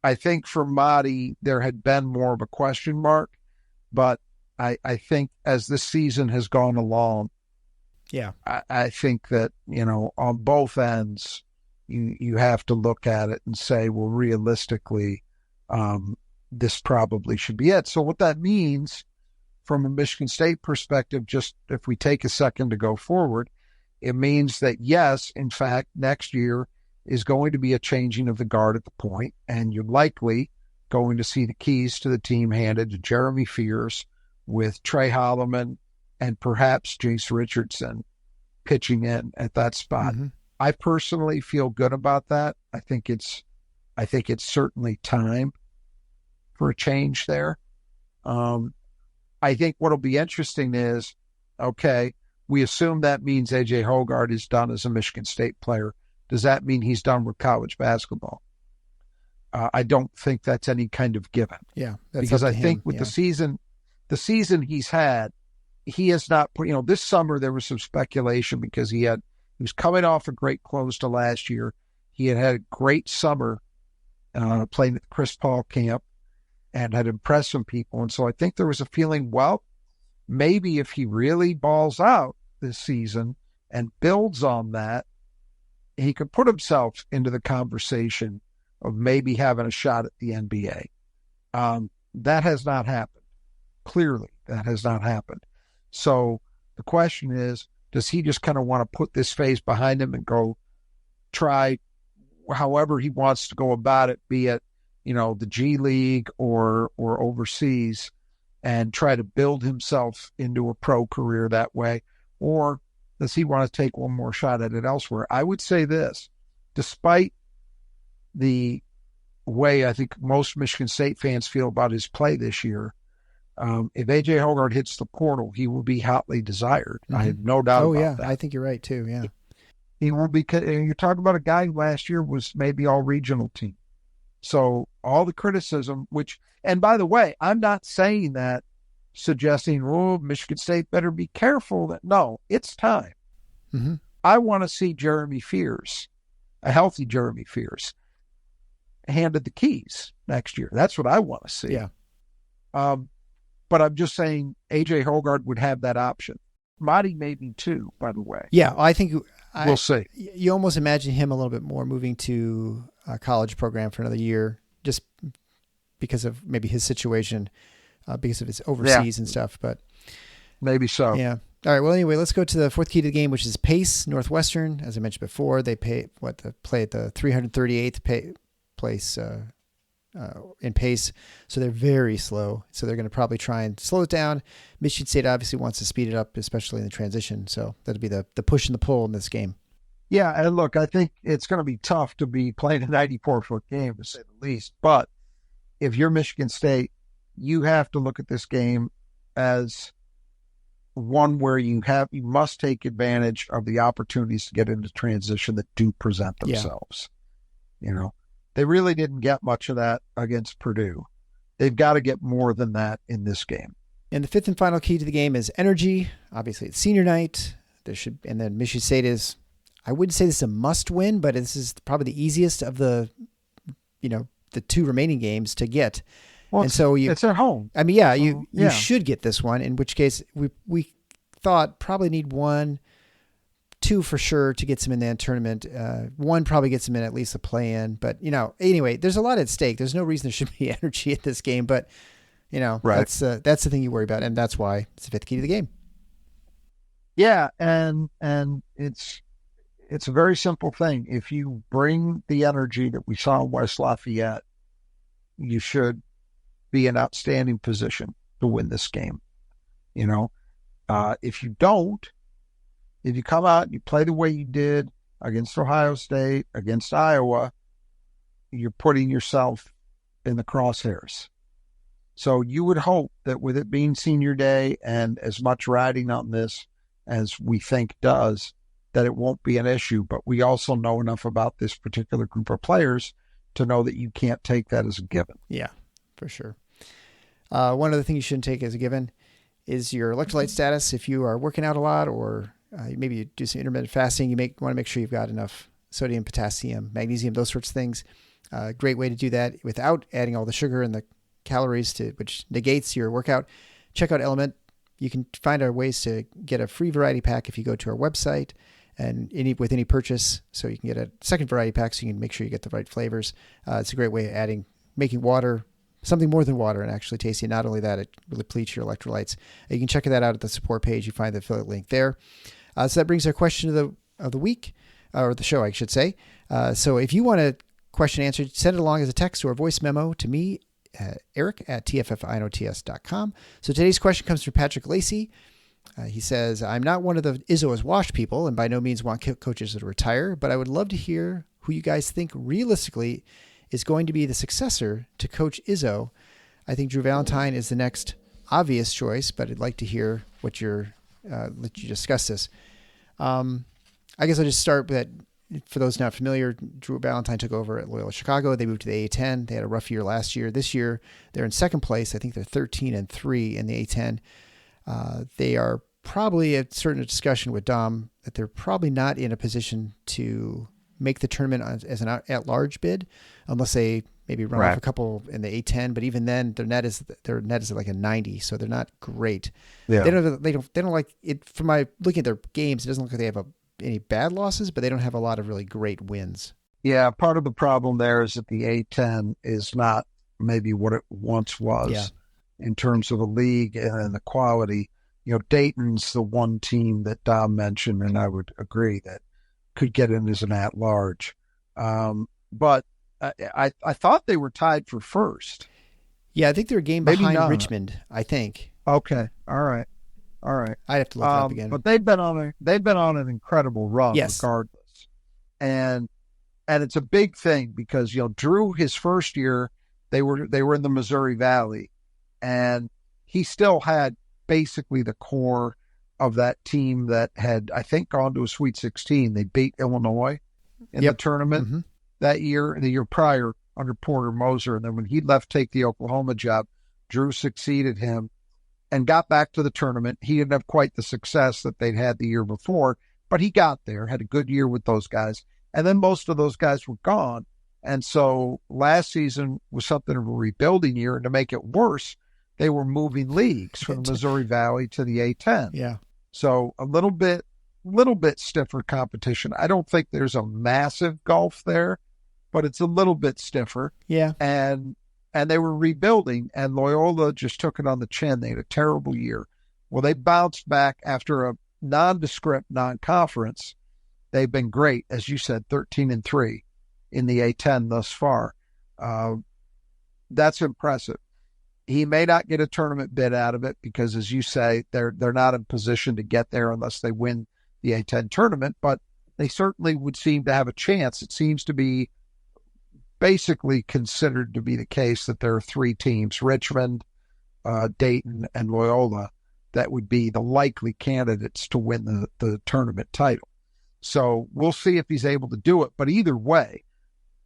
I think for Mady, there had been more of a question mark, but I think as this season has gone along, yeah, I think that, on both ends, you have to look at it and say, well, realistically, this probably should be it. So what that means from a Michigan State perspective, just if we take a second to go forward, it means that, yes, in fact, next year is going to be a changing of the guard at the point, and you're likely going to see the keys to the team handed to Jeremy Fears with Trey Holloman and perhaps Jace Richardson pitching in at that spot. Mm-hmm. I personally feel good about that. I think it's certainly time for a change there. I think what'll be interesting is, okay, we assume that means A.J. Hogard is done as a Michigan State player. Does that mean he's done with college basketball? I don't think that's any kind of given. Yeah, because I think with the season he's had, he has not put. This summer there was some speculation because he was coming off a great close to last year. He had a great summer playing at the Chris Paul camp and had impressed some people. And so I think there was a feeling, well, maybe if he really balls out this season and builds on that, he could put himself into the conversation of maybe having a shot at the NBA. That has not happened. Clearly, that has not happened. So the question is, does he just kind of want to put this phase behind him and go try however he wants to go about it, be it, the G League or overseas, and try to build himself into a pro career that way? Or does he want to take one more shot at it elsewhere? I would say this, despite the way I think most Michigan State fans feel about his play this year, if A.J. Hogard hits the portal, he will be hotly desired. Mm-hmm. I have no doubt about that. I think you're right too, yeah. He will be, and you're talking about a guy who last year was maybe all regional team. So all the criticism, and by the way, I'm not saying that suggesting, oh, Michigan State better be careful. No, it's time. Mm-hmm. I want to see Jeremy Fears, a healthy Jeremy Fears, handed the keys next year. That's what I want to see. Yeah. But I'm just saying AJ Hogard would have that option. Marty maybe too, by the way. Yeah, I think we'll see. You almost imagine him a little bit more moving to a college program for another year, just because of maybe his situation, because of his overseas and stuff. But maybe so. Yeah. All right. Well, anyway, let's go to the fourth key to the game, which is pace. Northwestern, as I mentioned before, they play at the 338th place in pace, so they're very slow. So they're going to probably try and slow it down. Michigan State obviously wants to speed it up, especially in the transition. So that'll be the push and the pull in this game. Yeah, and look, I think it's going to be tough to be playing a 94-foot game, to say the least. But if you're Michigan State, you have to look at this game as one where you must take advantage of the opportunities to get into transition that do present themselves. Yeah. You know, they really didn't get much of that against Purdue. They've got to get more than that in this game. And the fifth and final key to the game is energy. Obviously, it's senior night. And then Michigan State is, I wouldn't say this is a must win, but this is probably the easiest of the two remaining games to get. Well, and so it's at home. I mean, you should get this one, in which case we thought probably need 1, 2 for sure to get some in that tournament. 1 probably gets them in at least a play-in. But, anyway, there's a lot at stake. There's no reason there should be energy at this game. But, right. that's the thing you worry about. And that's why it's the fifth key to the game. Yeah, and it's a very simple thing. If you bring the energy that we saw in West Lafayette, you should be in outstanding position to win this game. If you don't, if you come out and you play the way you did against Ohio State, against Iowa, you're putting yourself in the crosshairs. So you would hope that with it being senior day and as much riding on this as we think does, that it won't be an issue. But we also know enough about this particular group of players to know that you can't take that as a given. Yeah, for sure. One other thing you shouldn't take as a given is your electrolyte status. If you are working out a lot, or maybe you do some intermittent fasting, you want to make sure you've got enough sodium, potassium, magnesium, those sorts of things. Great way to do that without adding all the sugar and the calories which negates your workout. Check out Element. You can find our ways to get a free variety pack if you go to our website and with any purchase. So you can get a second variety pack so you can make sure you get the right flavors. It's a great way of making water something more than water and actually tasty. Not only that, it depletes your electrolytes. You can check that out at the support page. You find the affiliate link there. So that brings our question of the week, or the show, I should say. So if you want a question answered, send it along as a text or a voice memo to me, Eric at tffinots.com. So today's question comes from Patrick Lacey. He says, I'm not one of the Izzo is washed people and by no means want coaches to retire, but I would love to hear who you guys think realistically is going to be the successor to Coach Izzo. I think Drew Valentine is the next obvious choice, but I'd like to hear what let you discuss this. I guess I'll just start with that. For those not familiar, Drew Valentine took over at Loyola Chicago. They moved to the A10. They had a rough year last year. This year, they're in second place. I think they're 13-3 in the A10. They are probably a certain discussion with Dom that they're probably not in a position to make the tournament as an at-large bid, unless they maybe run off a couple in the A10. But even then, their net is like a 90, so they're not great. Yeah. They don't like it. From my looking at their games, it doesn't look like they have any bad losses, but they don't have a lot of really great wins. Yeah, part of the problem there is that the A10 is not maybe what it once was in terms of the league and the quality. Dayton's the one team that Dom mentioned, and I would agree that could get in as an at-large. But I thought they were tied for first. Yeah, I think they're a game behind Richmond, I think. Okay, all right. I'd have to look it up again. But they've been on an incredible run, regardless. And it's a big thing because Drew, his first year, they were in the Missouri Valley, and he still had basically the core of that team that had, I think, gone to a Sweet 16. They beat Illinois in the tournament that year, and the year prior under Porter Moser. And then when he left to take the Oklahoma job, Drew succeeded him. and got back to the tournament. He didn't have quite the success that they'd had the year before, but he got there, had a good year with those guys. And then most of those guys were gone. And so last season was something of a rebuilding year. And to make it worse, they were moving leagues from the Missouri Valley to the A10. Yeah. So a little bit stiffer competition. I don't think there's a massive gulf there, but it's a little bit stiffer. Yeah. And they were rebuilding, and Loyola just took it on the chin. They had a terrible year. Well, they bounced back after a nondescript non-conference. They've been great, as you said, 13-3 in the A10 thus far. That's impressive. He may not get a tournament bid out of it because, as you say, they're not in position to get there unless they win the A10 tournament, but they certainly would seem to have a chance. It seems to be basically considered to be the case that there are three teams, Richmond, Dayton, and Loyola, that would be the likely candidates to win the tournament title. So we'll see if he's able to do it. But either way,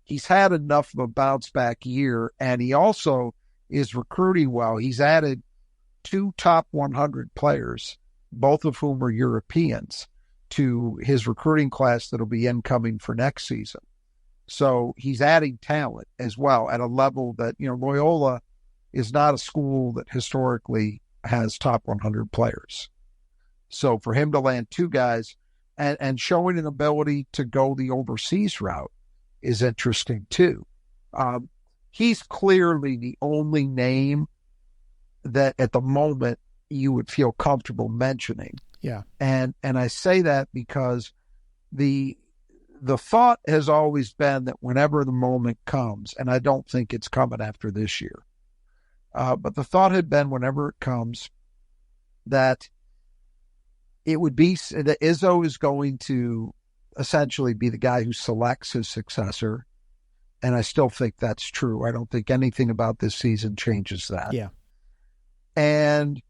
he's had enough of a bounce back year, and he also is recruiting well. He's added 2 top 100 players, both of whom are Europeans, to his recruiting class that'll be incoming for next season. So he's adding talent as well at a level that, Loyola is not a school that historically has top 100 players. So for him to land 2 guys and showing an ability to go the overseas route is interesting too. He's clearly the only name that at the moment you would feel comfortable mentioning. Yeah. And I say that because the thought has always been that whenever the moment comes, and I don't think it's coming after this year, but the thought had been whenever it comes that it would be that Izzo is going to essentially be the guy who selects his successor. And I still think that's true. I don't think anything about this season changes that. Yeah. And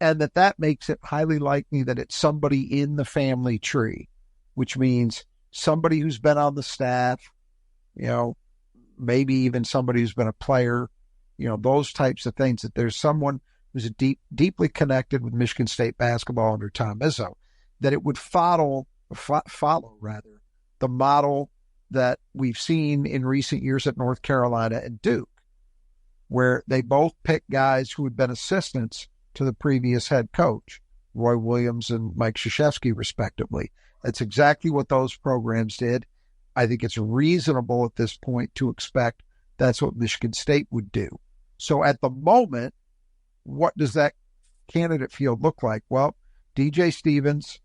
that makes it highly likely that it's somebody in the family tree, which means somebody who's been on the staff, maybe even somebody who's been a player, those types of things, that there's someone who's deeply connected with Michigan State basketball under Tom Izzo, that it would follow the model that we've seen in recent years at North Carolina and Duke, where they both pick guys who had been assistants to the previous head coach, Roy Williams and Mike Krzyzewski, respectively. That's exactly what those programs did. I think it's reasonable at this point to expect that's what Michigan State would do. So at the moment, what does that candidate field look like? Well, DJ Stevens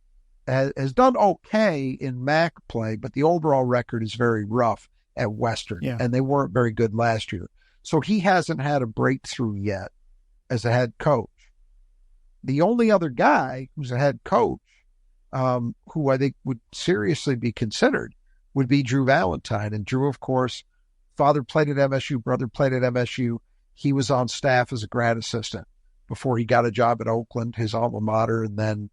has done okay in MAC play, but the overall record is very rough at Western, and they weren't very good last year. So he hasn't had a breakthrough yet as a head coach. The only other guy who's a head coach who I think would seriously be considered would be Drew Valentine. And Drew, of course, father played at MSU, brother played at MSU. He was on staff as a grad assistant before he got a job at Oakland, his alma mater, and then,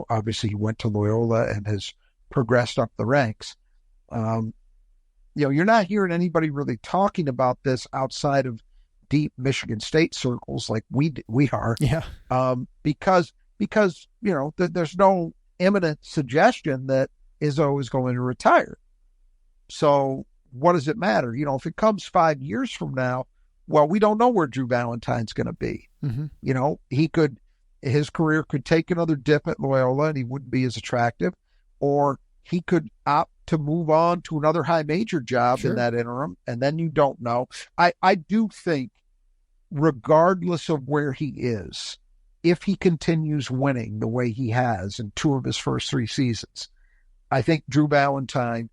obviously he went to Loyola and has progressed up the ranks. You're not hearing anybody really talking about this outside of deep Michigan State circles like we are. Yeah. Because there's no imminent suggestion that Izzo is going to retire. So what does it matter? If it comes 5 years from now, well, we don't know where Drew Valentine's going to be. Mm-hmm. His career could take another dip at Loyola and he wouldn't be as attractive, or he could opt to move on to another high major job in that interim. And then you don't know. I do think, regardless of where he is, if he continues winning the way he has in 2 of his first 3 seasons, I think Drew Valentine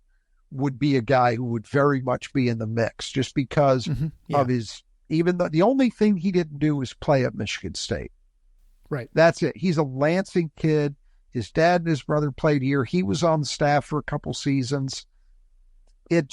would be a guy who would very much be in the mix just because of his, even though the only thing he didn't do is play at Michigan State. Right. That's it. He's a Lansing kid. His dad and his brother played here. He was on the staff for a couple seasons. It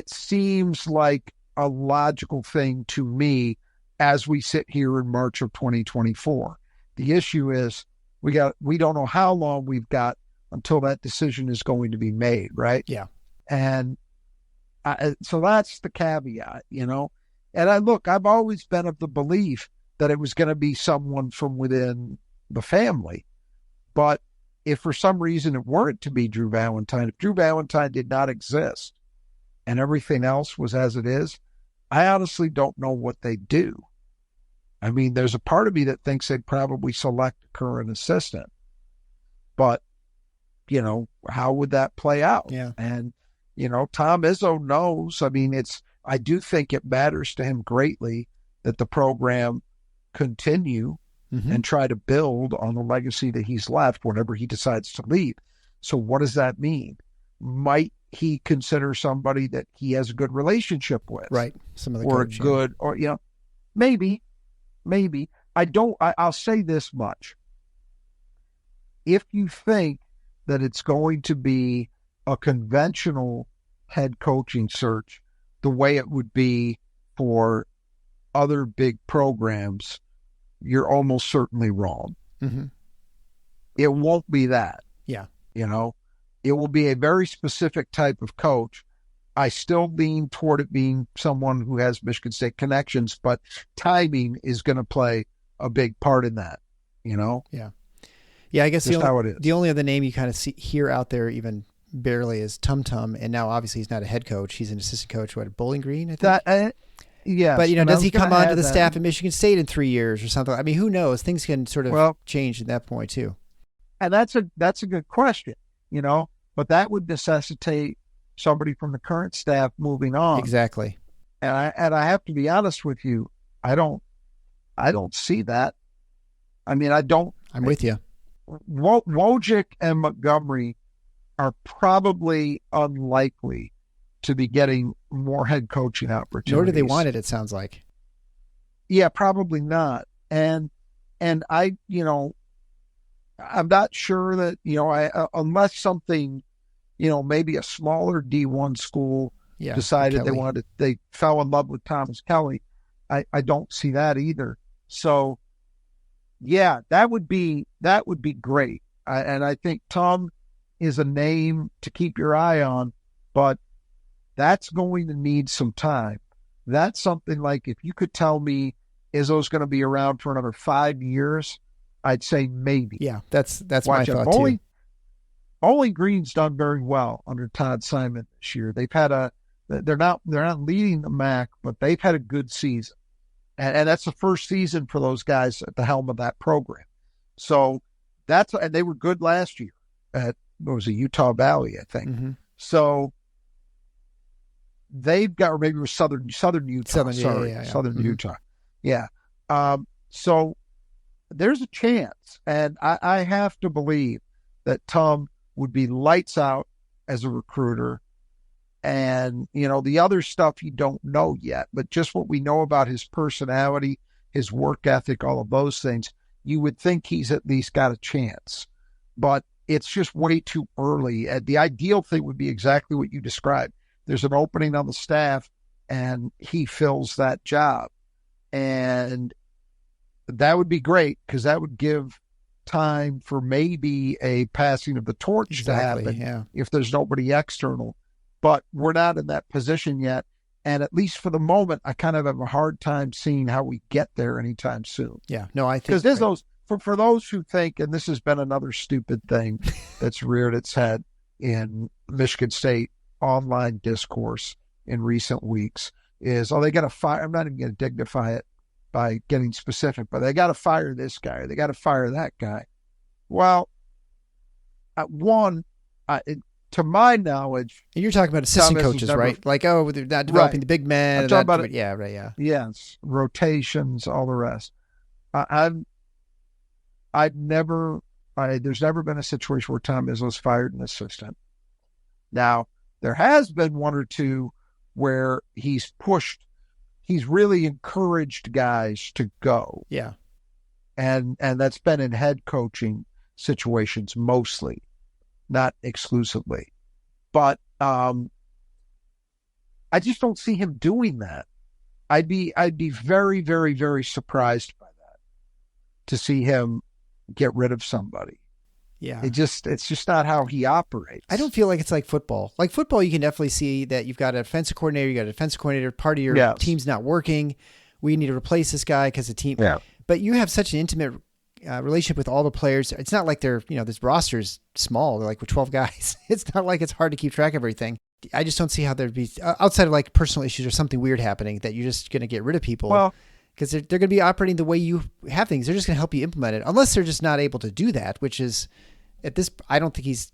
seems like a logical thing to me as we sit here in March of 2024. The issue is we don't know how long we've got until that decision is going to be made, right? Yeah. And so that's the caveat, And I've always been of the belief that it was going to be someone from within the family. But if for some reason it weren't to be Drew Valentine, if Drew Valentine did not exist and everything else was as it is, I honestly don't know what they'd do. I mean, there's a part of me that thinks they'd probably select a current assistant. But, how would that play out? Yeah. And, Tom Izzo knows. I mean, I do think it matters to him greatly that the program continue and try to build on the legacy that he's left whenever he decides to leave. So what does that mean? Might he consider somebody that he has a good relationship with? Right. Some of the or coach, good, or, maybe. I'll say this much. If you think that it's going to be a conventional head coaching search, the way it would be for other big programs, you're almost certainly wrong. Mm-hmm. It won't be that. Yeah. It will be a very specific type of coach. I still lean toward it being someone who has Michigan State connections, but timing is going to play a big part in that, Yeah. Yeah, I guess the only other name you kind of hear out there even barely is Tum Tum, and now obviously he's not a head coach. He's an assistant coach at Bowling Green, I think. Yeah. But, does he come onto the staff at Michigan State in 3 years or something? I mean, who knows? Things can sort of change at that point too. And that's a good question, but that would necessitate somebody from the current staff moving on. Exactly. And I have to be honest with you, I don't see that. I mean, I'm with you. Wojcik and Montgomery are probably unlikely to be getting more head coaching opportunities. Nor do they want it sounds like. Yeah, probably not. And I, I'm not sure that, unless something, maybe a smaller D1 school decided they fell in love with Thomas Kelly. I don't see that either. So yeah, that would be great. And I think Tom is a name to keep your eye on, but that's going to need some time. That's something like, if you could tell me Izzo's going to be around for another 5 years, I'd say maybe. Yeah, that's my thought too. Bowling Green's done very well under Todd Simon this year. They're not leading the MAC, but they've had a good season. And that's the first season for those guys at the helm of that program. So and they were good last year at, Utah Valley, I think. Mm-hmm. So they've got, or maybe it was Southern Utah. Southern Utah. Yeah. So there's a chance, and I have to believe that Tom would be lights out as a recruiter. And, the other stuff you don't know yet, but just what we know about his personality, his work ethic, all of those things, you would think he's at least got a chance. But it's just way too early. The ideal thing would be exactly what you described. There's an opening on the staff, and he fills that job. And that would be great, because that would give time for maybe a passing of the torch to happen if there's nobody external. But we're not in that position yet. And at least for the moment, I kind of have a hard time seeing how we get there anytime soon. Yeah, no, I think. Because there's those, for those who think, and this has been another stupid thing that's reared its head in Michigan State online discourse in recent weeks, is, they got to fire. I'm not even going to dignify it by getting specific, but they got to fire this guy, or they got to fire that guy. Well, to my knowledge, and you're talking about assistant coaches, right? Like, they're not developing the big men. I'm talking about it. Yeah, right. Yeah. Yes, rotations, all the rest. There's never been a situation where Tom Izzo's fired an assistant. Now, there has been one or two where he's really encouraged guys to go. Yeah. And that's been in head coaching situations mostly, not exclusively. But I just don't see him doing that. I'd be very, very, very surprised by that, to see him get rid of somebody. Yeah. It's just not how he operates. I don't feel like it's like football. Like football, you can definitely see that you've got a defensive coordinator, part of your team's not working. we need to replace this guy because the team. Yeah. But you have such an intimate relationship with all the players. It's not like they're, this roster's small. They're like with 12 guys. It's not like it's hard to keep track of everything. I just don't see how there'd be outside of like personal issues or something weird happening that you're just going to get rid of people. Well, because they're going to be operating the way you have things. They're just going to help you implement it, unless they're just not able to do that, which is at this, I don't think he's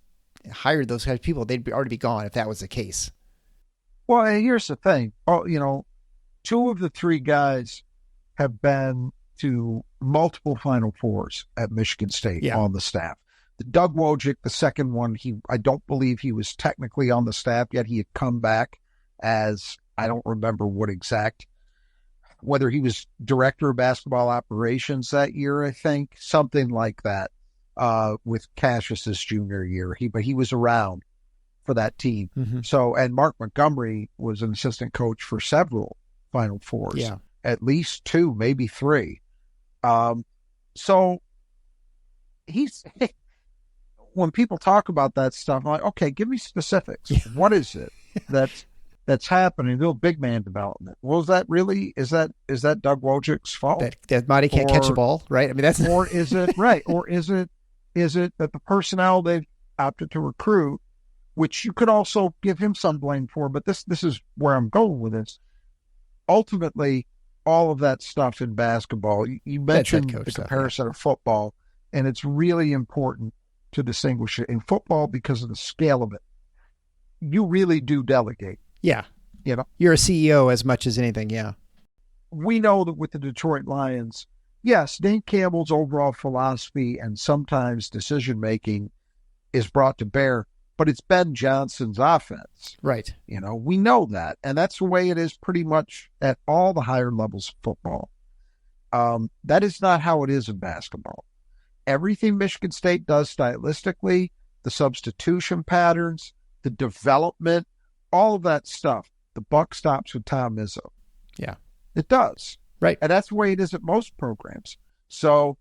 hired those kinds of people. They'd already be gone if that was the case. Well, and here's the thing. Two of the three guys have been to multiple Final Fours at Michigan State on the staff. The Doug Wojcik, the second one, I don't believe he was technically on the staff yet. He had come back as, I don't remember whether he was director of basketball operations that year, I think, something like that, with Cassius's junior year. But he was around for that team. Mm-hmm. So, and Mark Montgomery was an assistant coach for several Final Fours, at least 2, maybe 3. So he's, when people talk about that stuff, I'm like, okay, give me specifics. Yeah. What is it that's happening? Little big man development. Well, is that Doug Wojcik's fault? That Marty can't catch a ball, right? I mean, that's or is it right? Or is it that the personnel they've opted to recruit, which you could also give him some blame for, but this is where I'm going with this. Ultimately, all of that stuff in basketball, you mentioned the comparison of football, and it's really important to distinguish it in football because of the scale of it. You really do delegate. Yeah. You're a CEO as much as anything. Yeah. We know that with the Detroit Lions, yes, Dave Campbell's overall philosophy and sometimes decision-making is brought to bear, but it's Ben Johnson's offense. Right. We know that. And that's the way it is pretty much at all the higher levels of football. That is not how it is in basketball. Everything Michigan State does stylistically, the substitution patterns, the development, all of that stuff, the buck stops with Tom Izzo. Yeah. It does. Right. And that's the way it is at most programs. So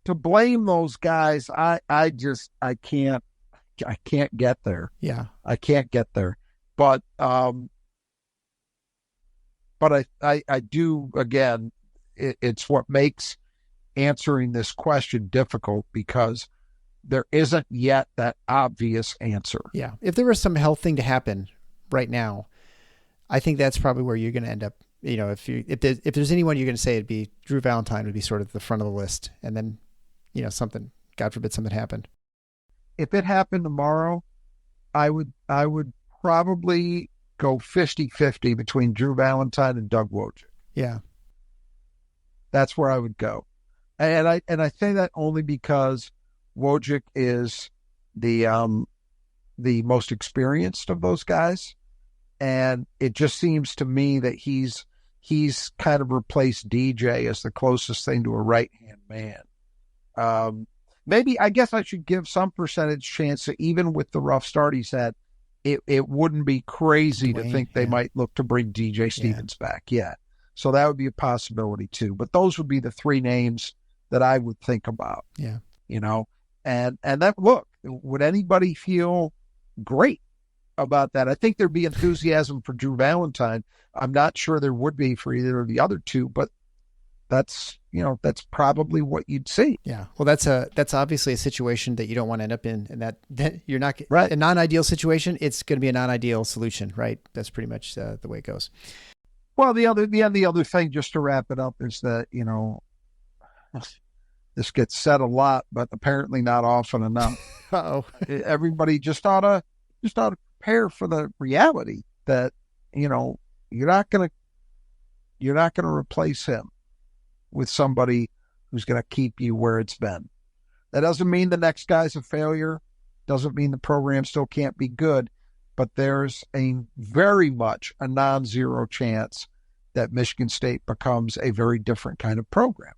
to blame those guys, I can't get there. Yeah. I can't get there. But I do, again, it's what makes answering this question difficult because there isn't yet that obvious answer. Yeah. If there was some health thing to happen right now, I think that's probably where you're going to end up. If there's anyone you're going to say, it'd be Drew Valentine would be sort of the front of the list. And then, something, God forbid something happened. If it happened tomorrow, I would probably go 50-50 between Drew Valentine and Doug Wojcik. Yeah. That's where I would go. And I say that only because Wojcik is the most experienced of those guys. And it just seems to me that he's kind of replaced DJ as the closest thing to a right-hand man. Maybe, I guess I should give some percentage chance that even with the rough start he's had, it wouldn't be crazy to think they might look to bring DJ Stevens back. Yeah. So that would be a possibility too. But those would be the 3 names that I would think about. Yeah. And that, look, would anybody feel great about that? I think there'd be enthusiasm for Drew Valentine. I'm not sure there would be for either of the other two, but that's probably what you'd see. Yeah. Well, that's obviously a situation that you don't want to end up in, and that you're not right. A non-ideal situation. It's going to be a non-ideal solution, right? That's pretty much the way it goes. Well, the other thing, just to wrap it up, is that, this gets said a lot, but apparently not often enough. Uh-oh. Everybody just ought to prepare for the reality that, you're not going to replace him with somebody who's going to keep you where it's been. That doesn't mean the next guy's a failure. Doesn't mean the program still can't be good, but there's a very much a non-zero chance that Michigan State becomes a very different kind of program.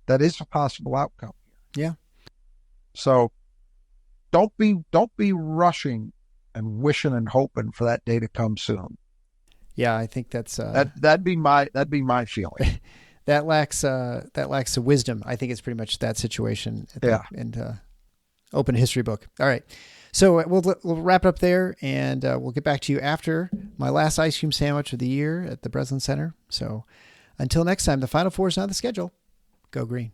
That is a possible outcome here. Yeah. So don't be rushing and wishing and hoping for that day to come soon. Yeah, I think that's that'd be my feeling. that lacks the wisdom. I think it's pretty much that situation. And open history book. All right. So we'll wrap it up there, and we'll get back to you after my last ice cream sandwich of the year at the Breslin Center. So Until next time, the Final Four is not on the schedule. Go green.